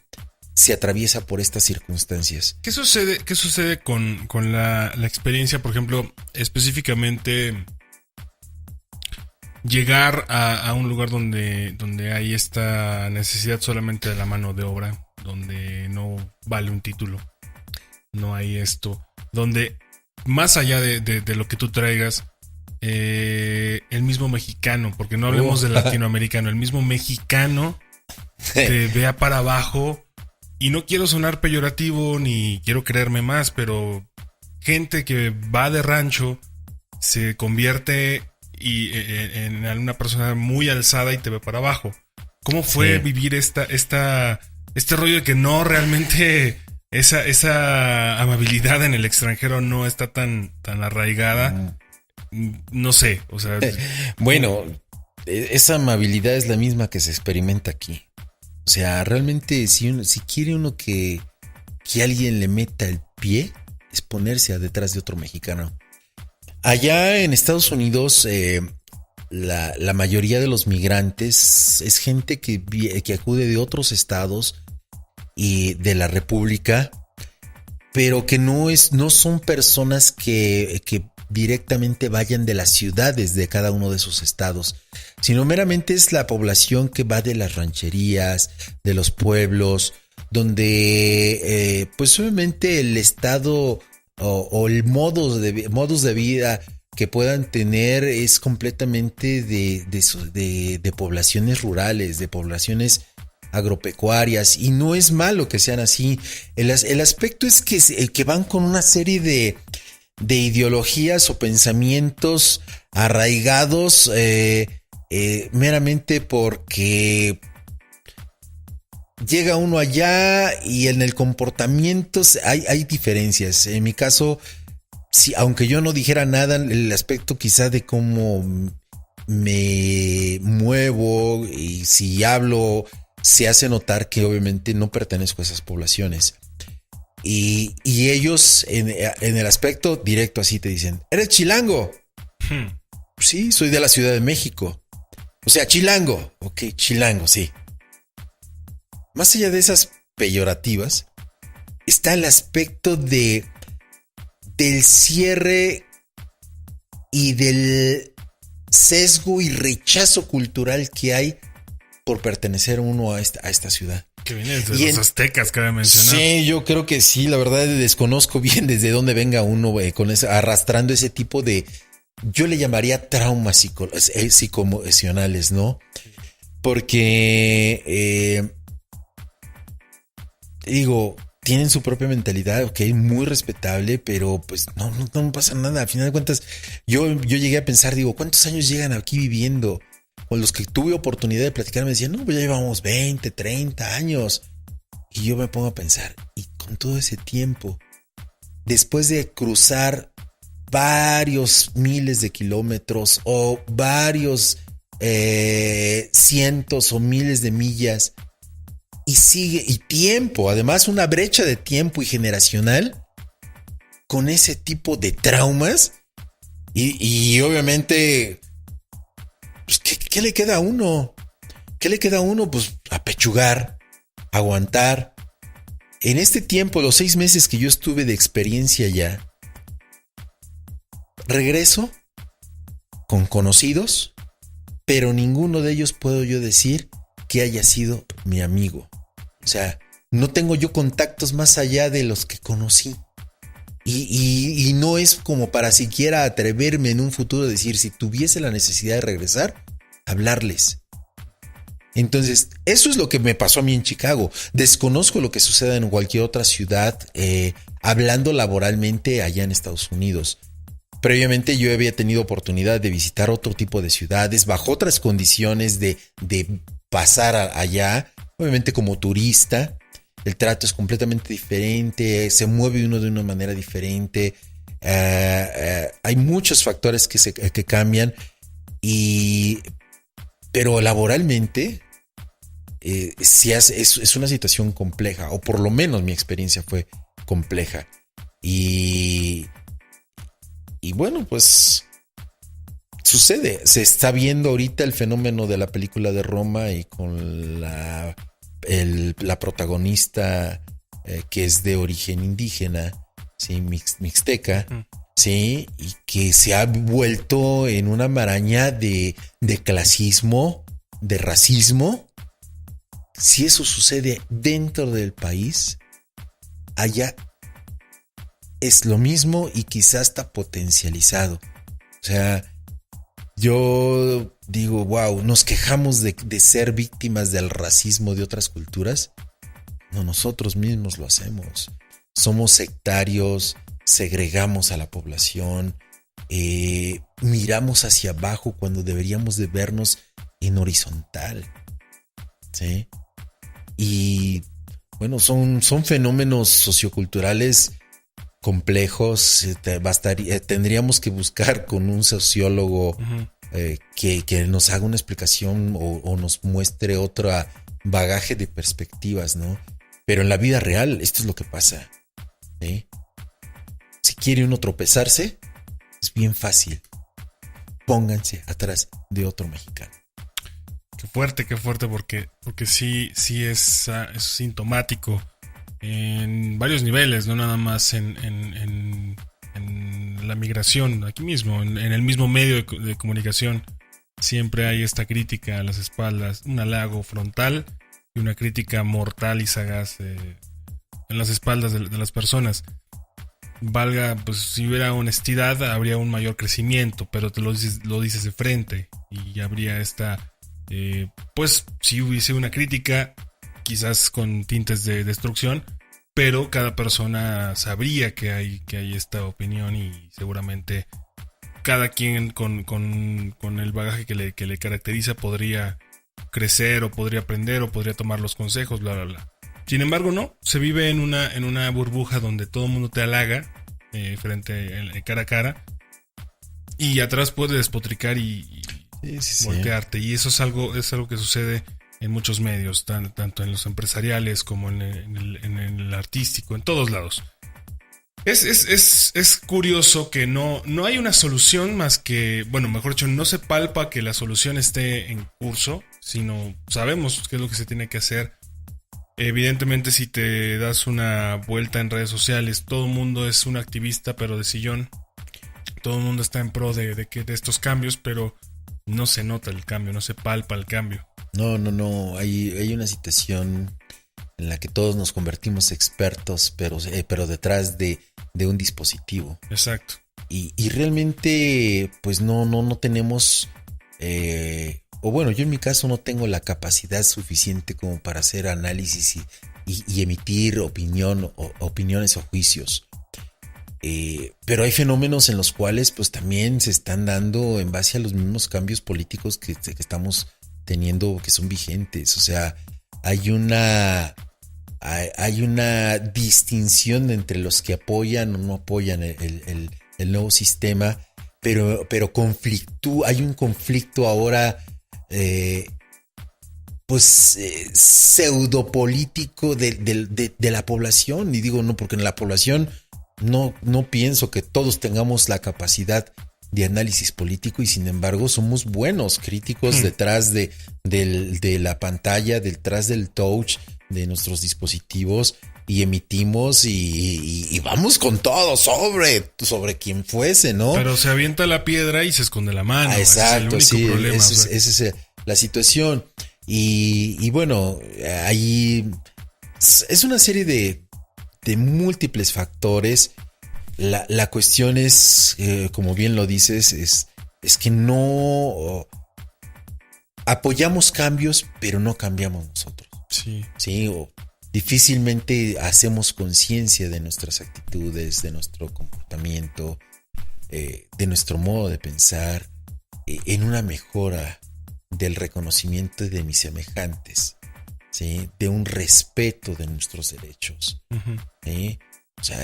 se atraviesa por estas circunstancias. ¿Qué sucede con la experiencia, por ejemplo, específicamente llegar a un lugar donde hay esta necesidad solamente de la mano de obra, donde no vale un título, no hay esto, donde más allá de lo que tú traigas, el mismo mexicano, porque no hablemos de latinoamericano, el mismo mexicano te vea para abajo, y no quiero sonar peyorativo ni quiero creerme más, pero gente que va de rancho se convierte en una persona muy alzada y te ve para abajo. ¿Cómo fue vivir este rollo de que no realmente esa amabilidad en el extranjero no está tan arraigada? No sé, o sea... Bueno, esa amabilidad es la misma que se experimenta aquí. O sea, realmente si quiere uno que alguien le meta el pie, es ponerse detrás de otro mexicano. Allá en Estados Unidos, la mayoría de los migrantes es gente que acude de otros estados y de la República, pero que no son personas que directamente vayan de las ciudades de cada uno de esos estados, sino meramente es la población que va de las rancherías, de los pueblos, donde pues obviamente el estado o el modos de vida que puedan tener es completamente de poblaciones rurales, de poblaciones agropecuarias, y no es malo que sean así. El aspecto es que van con una serie de ideologías o pensamientos arraigados meramente porque llega uno allá y en el comportamiento hay diferencias. En mi caso, sí, aunque yo no dijera nada, el aspecto quizá de cómo me muevo y si hablo se hace notar que obviamente no pertenezco a esas poblaciones. Y ellos en el aspecto directo así te dicen: ¿eres chilango? Sí, soy de la Ciudad de México. O sea, chilango. Ok, chilango, sí. Más allá de esas peyorativas, está el aspecto del cierre y del sesgo y rechazo cultural que hay por pertenecer uno a esta ciudad. Que viene desde los aztecas, cabe mencionar. Sí, yo creo que sí, la verdad desconozco bien desde dónde venga uno arrastrando ese tipo de, yo le llamaría traumas psicoemocionales, ¿no? Porque, digo, tienen su propia mentalidad, ok, muy respetable, pero pues no pasa nada. Al final de cuentas, yo llegué a pensar, digo, ¿cuántos años llegan aquí viviendo? Con los que tuve oportunidad de platicar me decían, no, pues ya llevamos 20, 30 años. Y yo me pongo a pensar, y con todo ese tiempo, después de cruzar varios miles de kilómetros o varios cientos o miles de millas, y tiempo, además una brecha de tiempo y generacional, con ese tipo de traumas, y obviamente... Pues, ¿qué le queda a uno? ¿Qué le queda a uno? Pues apechugar, aguantar. En este tiempo, los 6 meses que yo estuve de experiencia ya, regreso con conocidos, pero ninguno de ellos puedo yo decir que haya sido mi amigo. O sea, no tengo yo contactos más allá de los que conocí. Y no es como para siquiera atreverme en un futuro a decir, si tuviese la necesidad de regresar, hablarles. Entonces, eso es lo que me pasó a mí en Chicago. Desconozco lo que suceda en cualquier otra ciudad, hablando laboralmente allá en Estados Unidos. Previamente yo había tenido oportunidad de visitar otro tipo de ciudades bajo otras condiciones de pasar allá, obviamente como turista. El trato es completamente diferente, se mueve uno de una manera diferente. Hay muchos factores que cambian, pero laboralmente sí es una situación compleja, o por lo menos mi experiencia fue compleja. Y bueno, pues sucede. Se está viendo ahorita el fenómeno de la película de Roma y con la protagonista que es de origen indígena, ¿sí? Mixteca, ¿sí? Y que se ha vuelto en una maraña de clasismo, de racismo. Si eso sucede dentro del país, allá es lo mismo y quizás está potencializado. O sea, yo digo, wow, nos quejamos de ser víctimas del racismo de otras culturas. No, nosotros mismos lo hacemos. Somos sectarios, segregamos a la población, miramos hacia abajo cuando deberíamos de vernos en horizontal, ¿sí? Y bueno, son fenómenos socioculturales complejos. Tendríamos que buscar con un sociólogo que nos haga una explicación o nos muestre otro bagaje de perspectivas, ¿no? Pero en la vida real esto es lo que pasa, ¿sí? Si quiere uno tropezarse, es bien fácil. Pónganse atrás de otro mexicano. Qué fuerte, porque sí es sintomático en varios niveles, no nada más en la migración, aquí mismo, en el mismo medio de comunicación. Siempre hay esta crítica a las espaldas, un halago frontal y una crítica mortal y sagaz en las espaldas de las personas. Valga, pues si hubiera honestidad, habría un mayor crecimiento, pero te lo dices de frente y habría esta... pues si hubiese una crítica, quizás con tintes de destrucción, pero cada persona sabría que hay esta opinión y seguramente cada quien con el bagaje que le caracteriza podría crecer o podría aprender o podría tomar los consejos, bla, bla, bla. Sin embargo, no, se vive en una burbuja donde todo el mundo te halaga cara a cara y atrás puede despotricar y voltearte. Y eso es algo que sucede en muchos medios, tanto en los empresariales como en el artístico, en todos lados. Es curioso que no hay una solución más que, bueno, mejor dicho, no se palpa que la solución esté en curso, sino sabemos qué es lo que se tiene que hacer. Evidentemente, si te das una vuelta en redes sociales, todo el mundo es un activista, pero de sillón. Todo el mundo está en pro de estos cambios, pero no se nota el cambio, no se palpa el cambio. No. Hay una situación en la que todos nos convertimos expertos, pero detrás de un dispositivo. Exacto. Y realmente, pues no tenemos, o bueno, yo en mi caso no tengo la capacidad suficiente como para hacer análisis y emitir opiniones o juicios. Pero hay fenómenos en los cuales pues también se están dando en base a los mismos cambios políticos que estamos teniendo, que son vigentes. O sea, hay una distinción entre los que apoyan o no apoyan el nuevo sistema, pero hay un conflicto ahora pseudopolítico de la población. Y digo, no, porque en la población no pienso que todos tengamos la capacidad de análisis político, y sin embargo somos buenos críticos detrás de la pantalla, detrás del touch de nuestros dispositivos, y emitimos y vamos con todo sobre quien fuese, ¿no? Pero se avienta la piedra y se esconde la mano. Exacto, es el único problema. Esa es la situación. Y bueno, ahí Es una serie de múltiples factores. La cuestión es, como bien lo dices, es que no apoyamos cambios, pero no cambiamos nosotros. Sí. Sí, o difícilmente hacemos conciencia de nuestras actitudes, de nuestro comportamiento, de nuestro modo de pensar, en una mejora del reconocimiento de mis semejantes, ¿sí? De un respeto de nuestros derechos. Uh-huh. ¿Sí? O sea,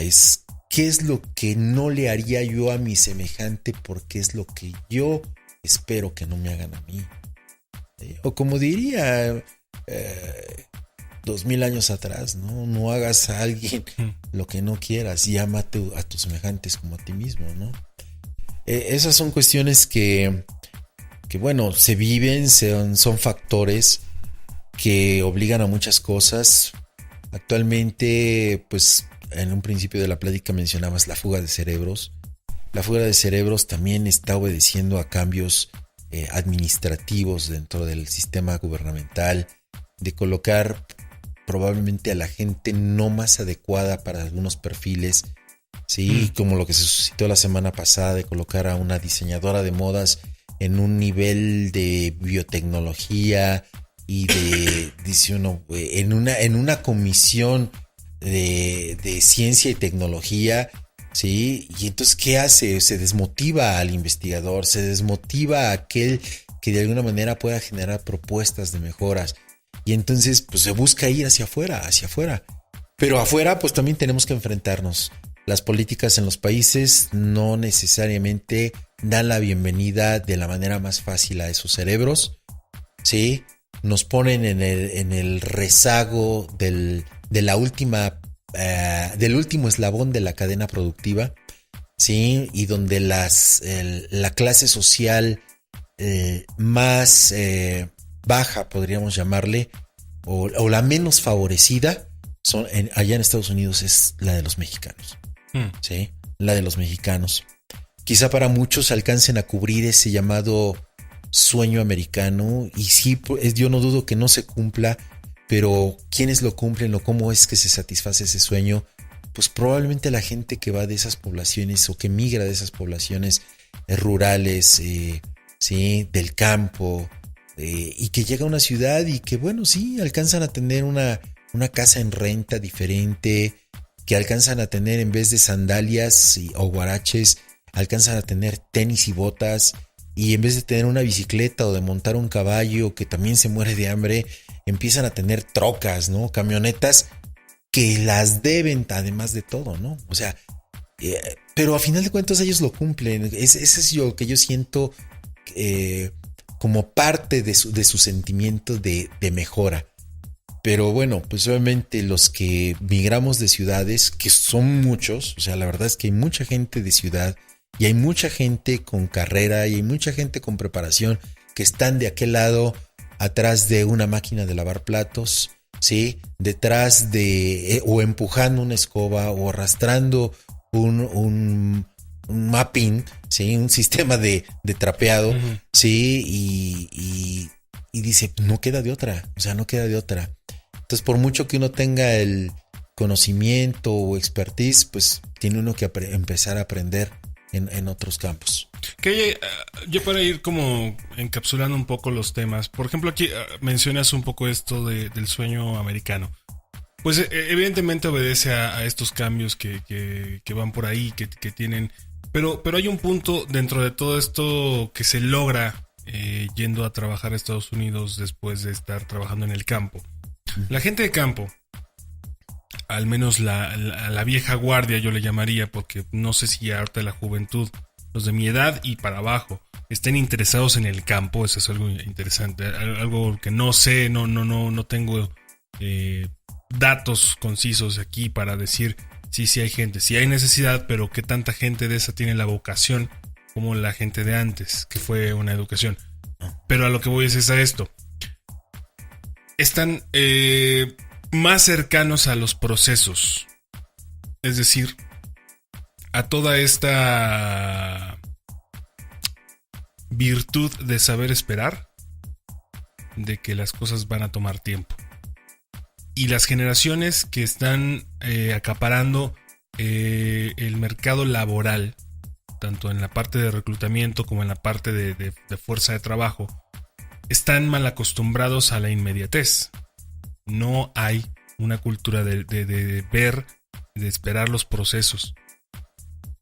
¿qué es lo que no le haría yo a mi semejante porque es lo que yo espero que no me hagan a mí? ¿Sí? O como diría 2000 años atrás, no hagas a alguien lo que no quieras y ama a tus semejantes como a ti mismo, ¿no? Esas son cuestiones que bueno, se viven, son factores que obligan a muchas cosas. Actualmente, pues en un principio de la plática mencionabas la fuga de cerebros. La fuga de cerebros también está obedeciendo a cambios administrativos dentro del sistema gubernamental, de colocar probablemente a la gente no más adecuada para algunos perfiles, sí, como lo que se suscitó la semana pasada de colocar a una diseñadora de modas en un nivel de biotecnología y dice uno, en una comisión de ciencia y tecnología, sí, y entonces ¿qué hace? Se desmotiva al investigador, se desmotiva a aquel que de alguna manera pueda generar propuestas de mejoras, y entonces pues se busca ir hacia afuera, pero afuera pues también tenemos que enfrentarnos. Las políticas en los países no necesariamente dan la bienvenida de la manera más fácil a esos cerebros, ¿sí? Nos ponen en el rezago del último eslabón de la cadena productiva, ¿sí? Y donde la clase social más baja, podríamos llamarle, o la menos favorecida, allá en Estados Unidos es la de los mexicanos. ¿Sí? La de los mexicanos. Quizá para muchos alcancen a cubrir ese llamado sueño americano, y sí, yo no dudo que no se cumpla, pero ¿quiénes lo cumplen o cómo es que se satisface ese sueño? Pues probablemente la gente que va de esas poblaciones o que migra de esas poblaciones rurales, ¿sí? Del campo, y que llega a una ciudad y que, bueno, sí, alcanzan a tener una casa en renta diferente, que alcanzan a tener, en vez de sandalias o guaraches, alcanzan a tener tenis y botas, y en vez de tener una bicicleta o de montar un caballo que también se muere de hambre, empiezan a tener trocas, ¿no? Camionetas que las deben, además de todo, ¿no? O sea, pero a final de cuentas ellos lo cumplen. Ese es lo que yo siento como parte de su sentimiento de mejora. Pero bueno, pues obviamente los que migramos de ciudades, que son muchos, o sea, la verdad es que hay mucha gente de ciudad y hay mucha gente con carrera y hay mucha gente con preparación que están de aquel lado, atrás de una máquina de lavar platos, ¿sí? Detrás de, o empujando una escoba o arrastrando un mapping, ¿sí? Un sistema de trapeado, uh-huh. ¿Sí? Y dice, no queda de otra, o sea, no queda de otra. Entonces, por mucho que uno tenga el conocimiento o expertise, pues tiene uno que empezar a aprender en otros campos. Que yo para ir como encapsulando un poco los temas, por ejemplo, aquí mencionas un poco esto del sueño americano. Pues evidentemente obedece a estos cambios que van por ahí, que tienen, pero hay un punto dentro de todo esto que se logra yendo a trabajar a Estados Unidos después de estar trabajando en el campo. La gente de campo, al menos la vieja guardia yo le llamaría, porque no sé si ahorita la juventud, los de mi edad y para abajo, estén interesados en el campo. Eso es algo interesante, algo que no sé, no tengo datos concisos aquí para decir sí hay gente, sí hay necesidad, pero qué tanta gente de esa tiene la vocación como la gente de antes, que fue una educación. Pero a lo que voy es a esto. Están más cercanos a los procesos, es decir, a toda esta virtud de saber esperar, de que las cosas van a tomar tiempo. y las generaciones que están acaparando el mercado laboral, tanto en la parte de reclutamiento como en la parte de fuerza de trabajo, están mal acostumbrados a la inmediatez. No hay una cultura de ver, de esperar los procesos.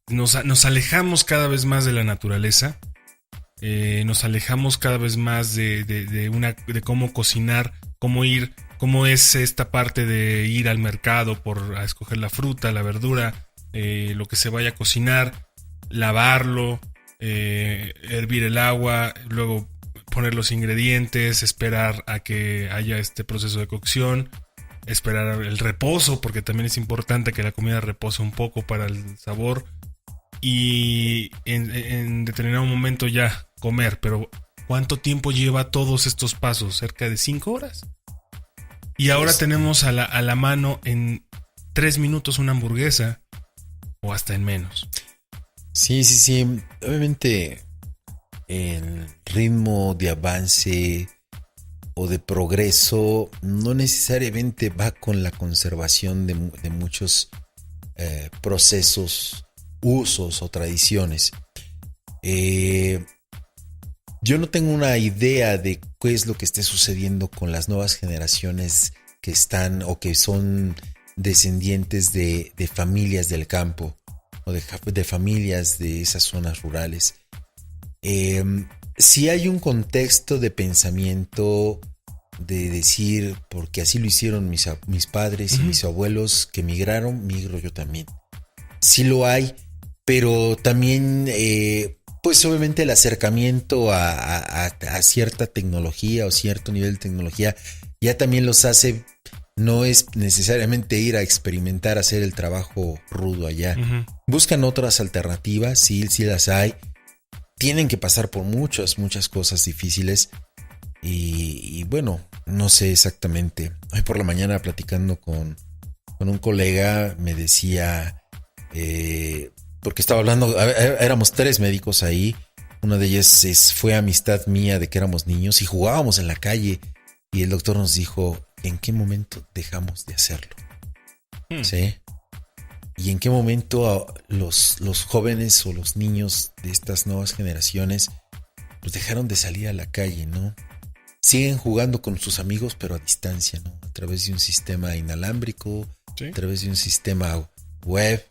Nos alejamos cada vez más de la naturaleza. Nos alejamos cada vez más de cómo cocinar, cómo es esta parte de ir al mercado a escoger la fruta, la verdura, lo que se vaya a cocinar, lavarlo, hervir el agua, luego poner los ingredientes, esperar a que haya este proceso de cocción, esperar el reposo, porque también es importante que la comida repose un poco para el sabor, y en determinado momento ya comer. Pero ¿cuánto tiempo lleva todos estos pasos? Cerca de 5 horas. Y ahora tenemos a la mano en 3 minutos una hamburguesa, o hasta en menos. Sí. Obviamente el ritmo de avance o de progreso no necesariamente va con la conservación de muchos procesos, usos o tradiciones. Yo no tengo una idea de qué es lo que esté sucediendo con las nuevas generaciones que están o que son descendientes de familias del campo o de familias de esas zonas rurales. Si hay un contexto de pensamiento de decir, porque así lo hicieron mis padres y mis abuelos que migraron, migro yo también. Sí lo hay, pero también pues obviamente el acercamiento a cierta tecnología o cierto nivel de tecnología ya también los hace. No es necesariamente ir a experimentar, hacer el trabajo rudo allá. Buscan otras alternativas, sí las hay. Tienen que pasar por muchas cosas difíciles. Y bueno, no sé exactamente. Hoy por la mañana platicando con un colega me decía, porque estaba hablando, éramos 3 médicos ahí. Una de ellas fue amistad mía de que éramos niños y jugábamos en la calle. Y el doctor nos dijo, ¿en qué momento dejamos de hacerlo? ¿Sí? ¿Y en qué momento los jóvenes o los niños de estas nuevas generaciones pues dejaron de salir a la calle, ¿no? Siguen jugando con sus amigos, pero a distancia, ¿no? A través de un sistema inalámbrico, ¿sí? A través de un sistema web,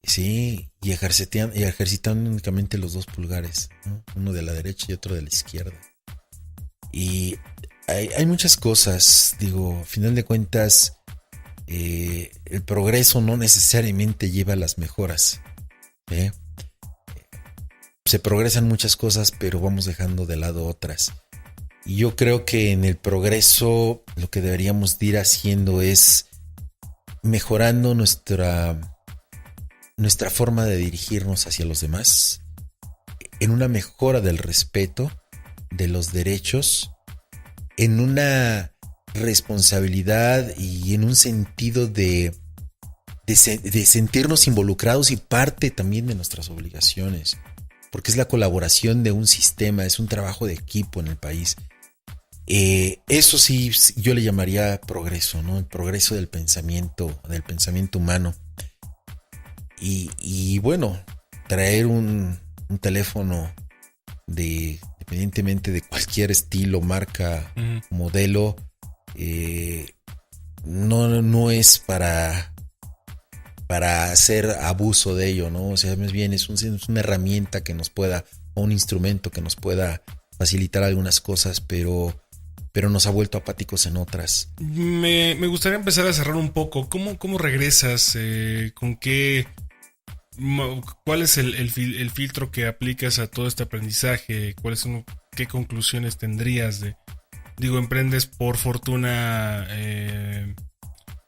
sí, y ejercitando únicamente los 2 pulgares, ¿no? Uno de la derecha y otro de la izquierda. Y hay muchas cosas, digo, a final de cuentas, el progreso no necesariamente lleva a las mejoras. Se progresan muchas cosas, pero vamos dejando de lado otras. Y yo creo que en el progreso lo que deberíamos de ir haciendo es mejorando nuestra forma de dirigirnos hacia los demás, en una mejora del respeto, de los derechos, en una responsabilidad y en un sentido de sentirnos involucrados y parte también de nuestras obligaciones, porque es la colaboración de un sistema, es un trabajo de equipo en el país. Eso sí, yo le llamaría progreso, ¿no? El progreso del pensamiento humano. Y bueno, traer un teléfono independientemente de cualquier estilo, marca, modelo, no es para hacer abuso de ello, ¿no? O sea, más bien es una herramienta que nos pueda, o un instrumento que nos pueda facilitar algunas cosas, pero nos ha vuelto apáticos en otras. Me gustaría empezar a cerrar un poco. ¿Cómo regresas? ¿Con qué? ¿Cuál es el filtro que aplicas a todo este aprendizaje? ¿Qué conclusiones tendrías emprendes por fortuna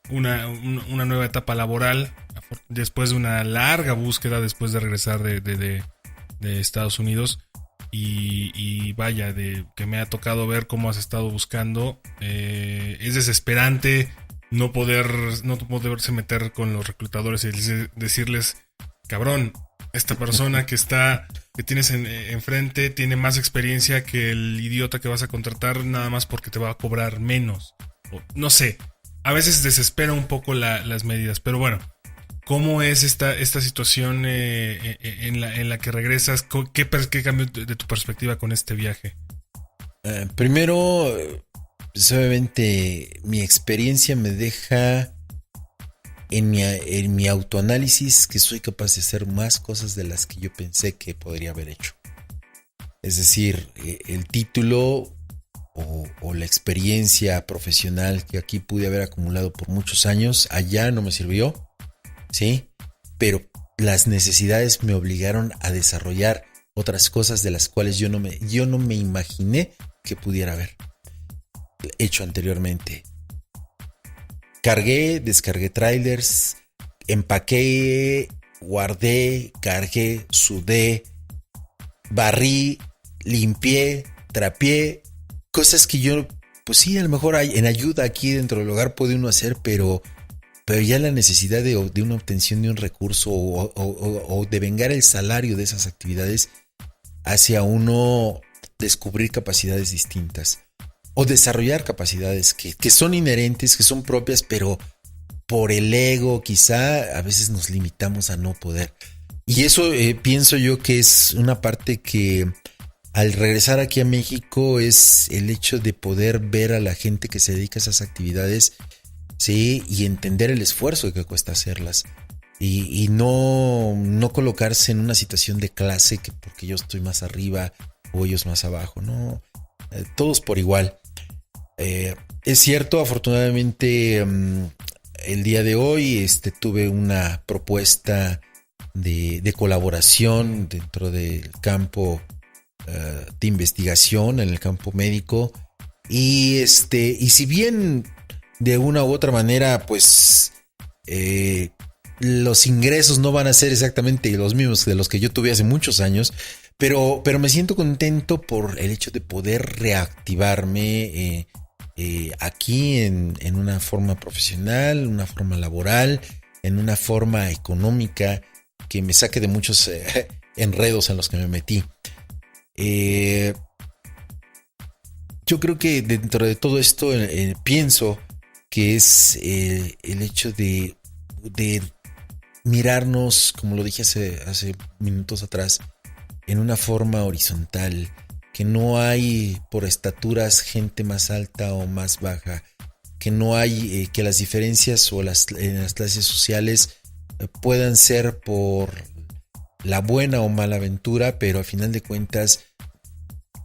una nueva etapa laboral después de una larga búsqueda, después de regresar de Estados Unidos? Y vaya, que me ha tocado ver cómo has estado buscando. Es desesperante no poderse meter con los reclutadores y decirles, cabrón, esta persona que tienes enfrente tiene más experiencia que el idiota que vas a contratar nada más porque te va a cobrar menos. No sé. a veces desespera un poco las medidas. Pero bueno, ¿cómo es esta situación en la que regresas? ¿Qué cambio de tu perspectiva con este viaje? Primero, pues obviamente mi experiencia me deja en mi autoanálisis que soy capaz de hacer más cosas de las que yo pensé que podría haber hecho. Es decir, el título o la experiencia profesional que aquí pude haber acumulado por muchos años, allá no me sirvió, ¿sí? Pero las necesidades me obligaron a desarrollar otras cosas de las cuales yo no me imaginé que pudiera haber hecho anteriormente. Descargué trailers, empaqué, guardé, cargué, sudé, barrí, limpié, trapeé, cosas que yo, pues sí, a lo mejor en ayuda aquí dentro del hogar puede uno hacer, pero ya la necesidad de una obtención de un recurso o de vengar el salario de esas actividades hace a uno descubrir capacidades distintas o desarrollar capacidades que son inherentes, que son propias, pero por el ego quizá a veces nos limitamos a no poder. Y eso pienso yo que es una parte que al regresar aquí a México es el hecho de poder ver a la gente que se dedica a esas actividades, sí, y entender el esfuerzo que cuesta hacerlas. Y no colocarse en una situación de clase que porque yo estoy más arriba o ellos más abajo, no, todos por igual. Es cierto, afortunadamente el día de hoy tuve una propuesta de colaboración dentro del campo de investigación, en el campo médico, y si bien de una u otra manera pues los ingresos no van a ser exactamente los mismos de los que yo tuve hace muchos años, pero me siento contento por el hecho de poder reactivarme aquí en una forma profesional, una forma laboral, en una forma económica que me saque de muchos enredos en los que me metí. Yo creo que dentro de todo esto pienso que es el hecho de mirarnos, como lo dije hace minutos atrás, en una forma horizontal, que no hay por estaturas gente más alta o más baja, que no hay que las diferencias en las clases sociales puedan ser por la buena o mala aventura, pero al final de cuentas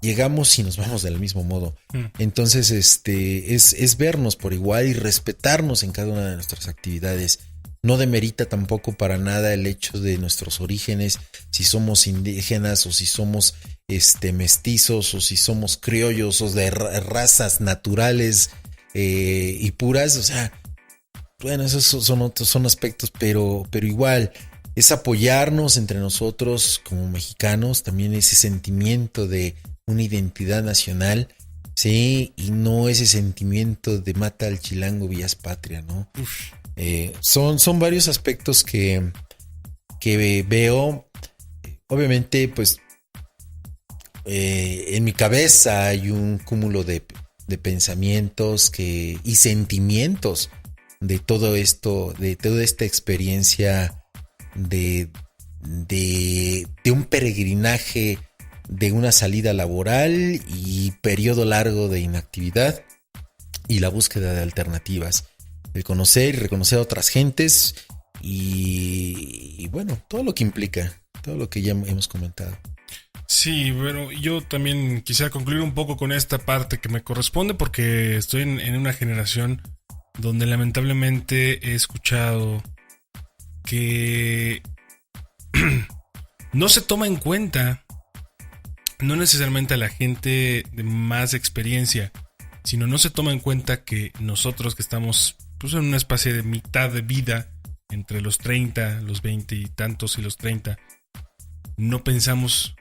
llegamos y nos vamos del mismo modo. Entonces es vernos por igual y respetarnos en cada una de nuestras actividades. No demerita tampoco para nada el hecho de nuestros orígenes, si somos indígenas o si somos mestizos o si somos criollos o de razas naturales y puras. O sea, bueno, esos son aspectos, pero igual es apoyarnos entre nosotros como mexicanos, también ese sentimiento de una identidad nacional, sí, y no ese sentimiento de mata al chilango, vías patria, ¿no? Son varios aspectos que veo. Obviamente, pues en mi cabeza hay un cúmulo de pensamientos y sentimientos de todo esto, de toda esta experiencia de un peregrinaje, de una salida laboral y periodo largo de inactividad y la búsqueda de alternativas, el conocer y reconocer a otras gentes y bueno, todo lo que implica, todo lo que ya hemos comentado. Sí, bueno, yo también quisiera concluir un poco con esta parte que me corresponde porque estoy en una generación donde lamentablemente he escuchado que no se toma en cuenta, no necesariamente a la gente de más experiencia, sino no se toma en cuenta que nosotros que estamos pues en una especie de mitad de vida, entre los 30, los 20 y tantos y los 30, no pensamos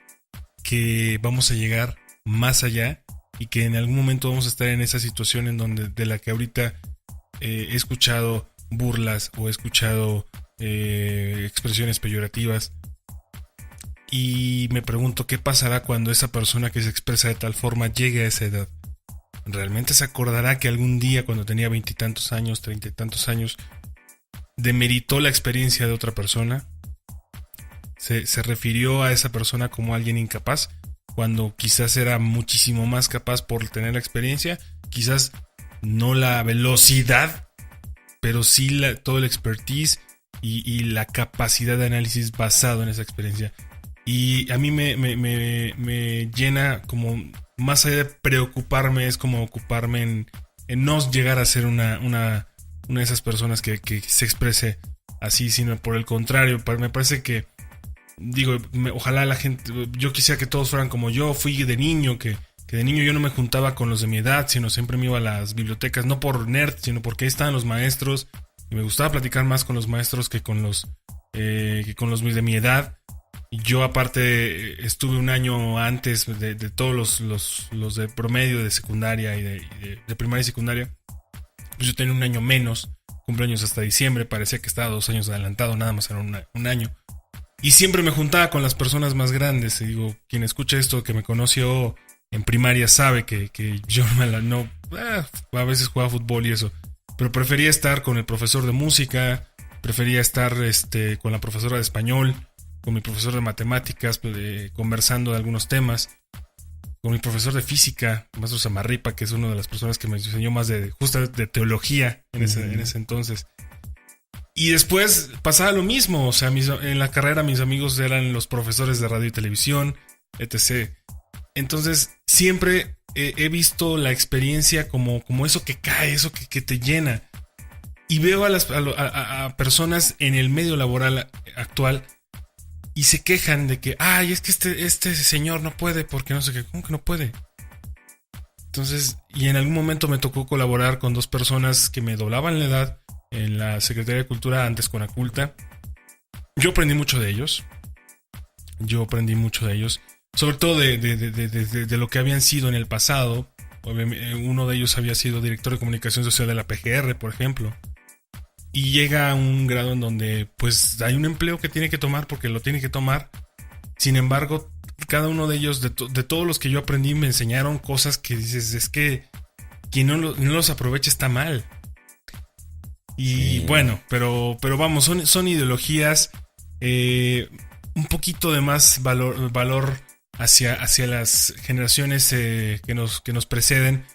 que vamos a llegar más allá y que en algún momento vamos a estar en esa situación en donde de la que ahorita he escuchado burlas o he escuchado expresiones peyorativas y me pregunto qué pasará cuando esa persona que se expresa de tal forma llegue a esa edad. ¿realmente se acordará que algún día cuando tenía 20 y tantos años, 30 y tantos años, demeritó la experiencia de otra persona? Se refirió a esa persona como alguien incapaz, cuando quizás era muchísimo más capaz por tener la experiencia, quizás no la velocidad, pero sí todo el expertise y la capacidad de análisis basado en esa experiencia. Y a mí me llena, como más allá de preocuparme, es como ocuparme en no llegar a ser una de esas personas que se exprese así, sino por el contrario. Me parece que, digo, ojalá la gente, yo quisiera que todos fueran como yo fui de niño, que de niño yo no me juntaba con los de mi edad, sino siempre me iba a las bibliotecas, no por nerd, sino porque ahí estaban los maestros, y me gustaba platicar más con los maestros que con los de mi edad. Y yo aparte estuve un año antes de todos los de promedio de secundaria y de primaria y secundaria. Pues yo tenía un año menos, cumpleaños hasta diciembre, parecía que estaba 2 años adelantado, nada más era un año. Y siempre me juntaba con las personas más grandes. Y digo, quien escucha esto, que me conoció en primaria, sabe que yo a veces jugaba fútbol y eso, pero prefería estar con el profesor de música, prefería estar con la profesora de español, con mi profesor de matemáticas, conversando de algunos temas, con mi profesor de física, maestro Samarripa, que es una de las personas que me enseñó más justo de teología en ese entonces. Y después pasaba lo mismo, o sea, en la carrera mis amigos eran los profesores de radio y televisión, etc. Entonces siempre he visto la experiencia como eso que cae, eso que te llena. Y veo a personas en el medio laboral actual y se quejan de que, es que este señor no puede porque no sé qué. ¿Cómo que no puede? Entonces, y en algún momento me tocó colaborar con 2 personas que me doblaban la edad en la Secretaría de Cultura, antes con Aculta. Yo aprendí mucho de ellos. Sobre todo de lo que habían sido en el pasado. Uno de ellos había sido director de comunicación social de la PGR, por ejemplo. Y llega a un grado en donde pues hay un empleo que tiene que tomar porque lo tiene que tomar. Sin embargo, cada uno de ellos, de todos los que yo aprendí, me enseñaron cosas que dices, es que quien no los aprovecha está mal. Y sí. Bueno, pero vamos, son ideologías, un poquito de más valor hacia las generaciones que nos preceden,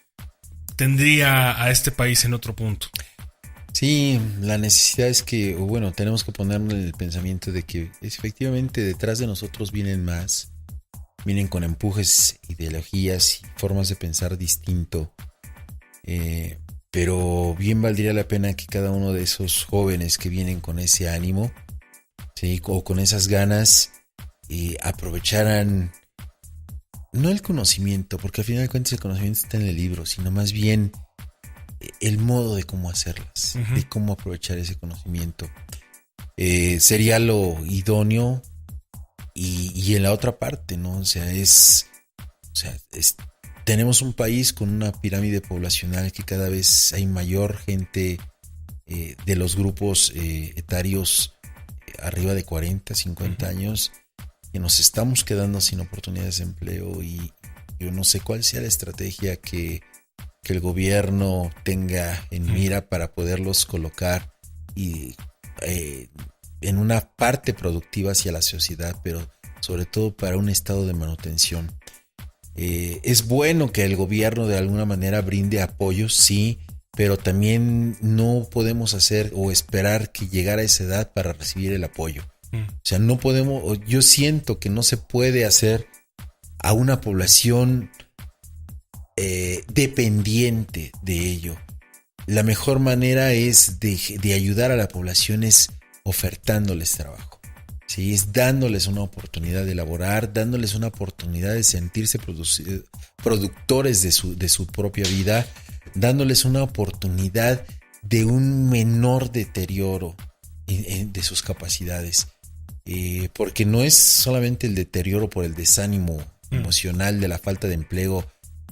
tendría a este país en otro punto. Sí, la necesidad es que, tenemos que ponernos en el pensamiento de que efectivamente detrás de nosotros vienen con empujes, ideologías y formas de pensar distinto. Pero bien valdría la pena que cada uno de esos jóvenes que vienen con ese ánimo, ¿sí?, o con esas ganas, aprovecharan no el conocimiento, porque al final de cuentas el conocimiento está en el libro, sino más bien el modo de cómo hacerlas, de cómo aprovechar ese conocimiento. Sería lo idóneo. Y en la otra parte, ¿no? Tenemos un país con una pirámide poblacional que cada vez hay mayor gente de los grupos etarios arriba de 40, 50 años, que nos estamos quedando sin oportunidades de empleo, y yo no sé cuál sea la estrategia que el gobierno tenga en mira para poderlos colocar en una parte productiva hacia la sociedad, pero sobre todo para un estado de manutención. Es bueno que el gobierno de alguna manera brinde apoyo, sí, pero también no podemos hacer o esperar que llegara a esa edad para recibir el apoyo. O sea, no podemos, yo siento que no se puede hacer a una población dependiente de ello. La mejor manera es de ayudar a la población es ofertándoles trabajo, ¿sí? Es dándoles una oportunidad de laborar, dándoles una oportunidad de sentirse productores de su propia vida, dándoles una oportunidad de un menor deterioro de sus capacidades, porque no es solamente el deterioro por el desánimo emocional de la falta de empleo.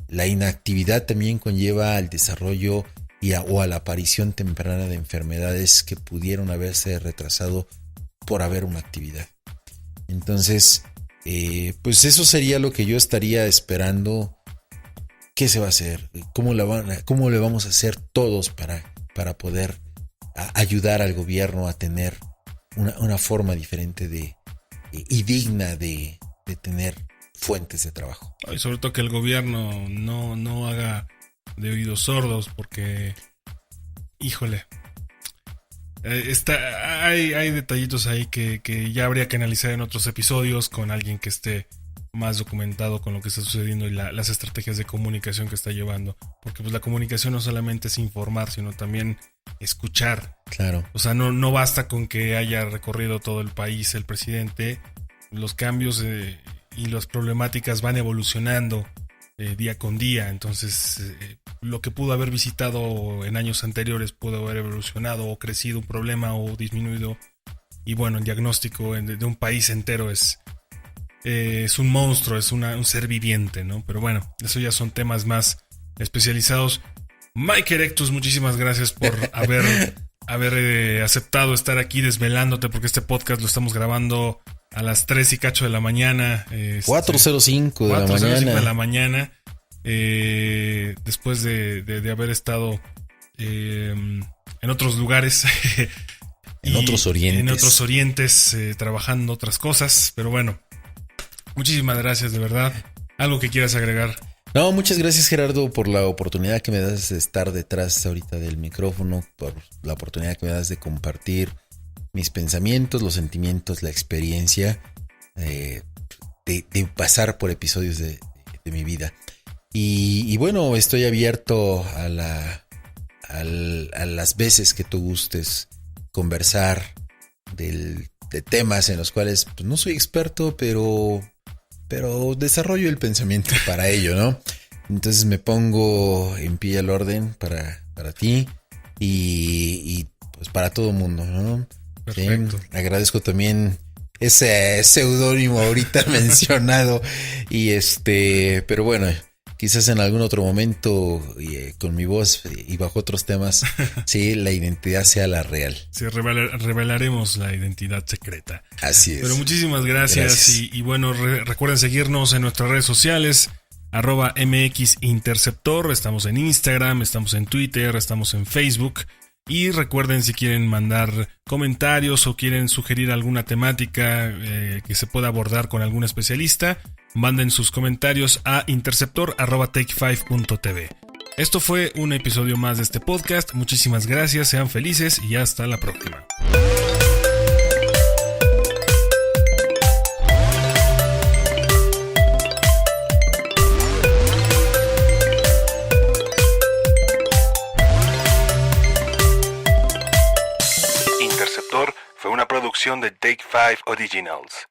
La inactividad también conlleva al desarrollo o a la aparición temprana de enfermedades que pudieron haberse retrasado por haber una actividad. Entonces, pues eso sería lo que yo estaría esperando ¿qué se va a hacer? ¿Cómo le vamos a hacer todos para poder ayudar al gobierno a tener una forma diferente y digna de tener fuentes de trabajo? Y sobre todo que el gobierno no haga de oídos sordos, porque, híjole, hay detallitos ahí que ya habría que analizar en otros episodios con alguien que esté más documentado con lo que está sucediendo y las estrategias de comunicación que está llevando, porque pues la comunicación no solamente es informar, sino también escuchar. Claro. O sea, no basta con que haya recorrido todo el país el presidente. Los cambios y las problemáticas van evolucionando día con día. Entonces, lo que pudo haber visitado en años anteriores pudo haber evolucionado o crecido un problema o disminuido. Y bueno, el diagnóstico de un país entero es un monstruo, es un ser viviente, ¿no? Pero bueno, eso ya son temas más especializados. Mike Erectus, muchísimas gracias por haber aceptado estar aquí desvelándote, porque este podcast lo estamos grabando a las 3 y cacho de la mañana. 4:05 de la mañana. 4:05 de la mañana. Después de haber estado en otros lugares. En otros orientes. En otros orientes, trabajando otras cosas. Pero bueno, muchísimas gracias, de verdad. ¿Algo que quieras agregar? No, muchas gracias, Gerardo, por la oportunidad que me das de estar detrás ahorita del micrófono, por la oportunidad que me das de compartir mis pensamientos, los sentimientos, la experiencia de pasar por episodios de mi vida. Y bueno, estoy abierto a las veces que tú gustes conversar de temas en los cuales pues, no soy experto, pero desarrollo el pensamiento para ello, ¿no? Entonces me pongo en pie al orden para ti y pues para todo el mundo, ¿no? Perfecto. Sí, agradezco también ese seudónimo ahorita mencionado y pero bueno, quizás en algún otro momento con mi voz y bajo otros temas, sí, la identidad sea la real. Sí, revelaremos la identidad secreta. Así es. Pero muchísimas gracias. Y bueno, recuerden seguirnos en nuestras redes sociales, @MXInterceptor. Estamos en Instagram, estamos en Twitter, estamos en Facebook. Y recuerden, si quieren mandar comentarios o quieren sugerir alguna temática que se pueda abordar con algún especialista, manden sus comentarios a interceptor@take5.tv. Esto fue un episodio más de este podcast. Muchísimas gracias, sean felices y hasta la próxima. Interceptor fue una producción de Take 5 Originals.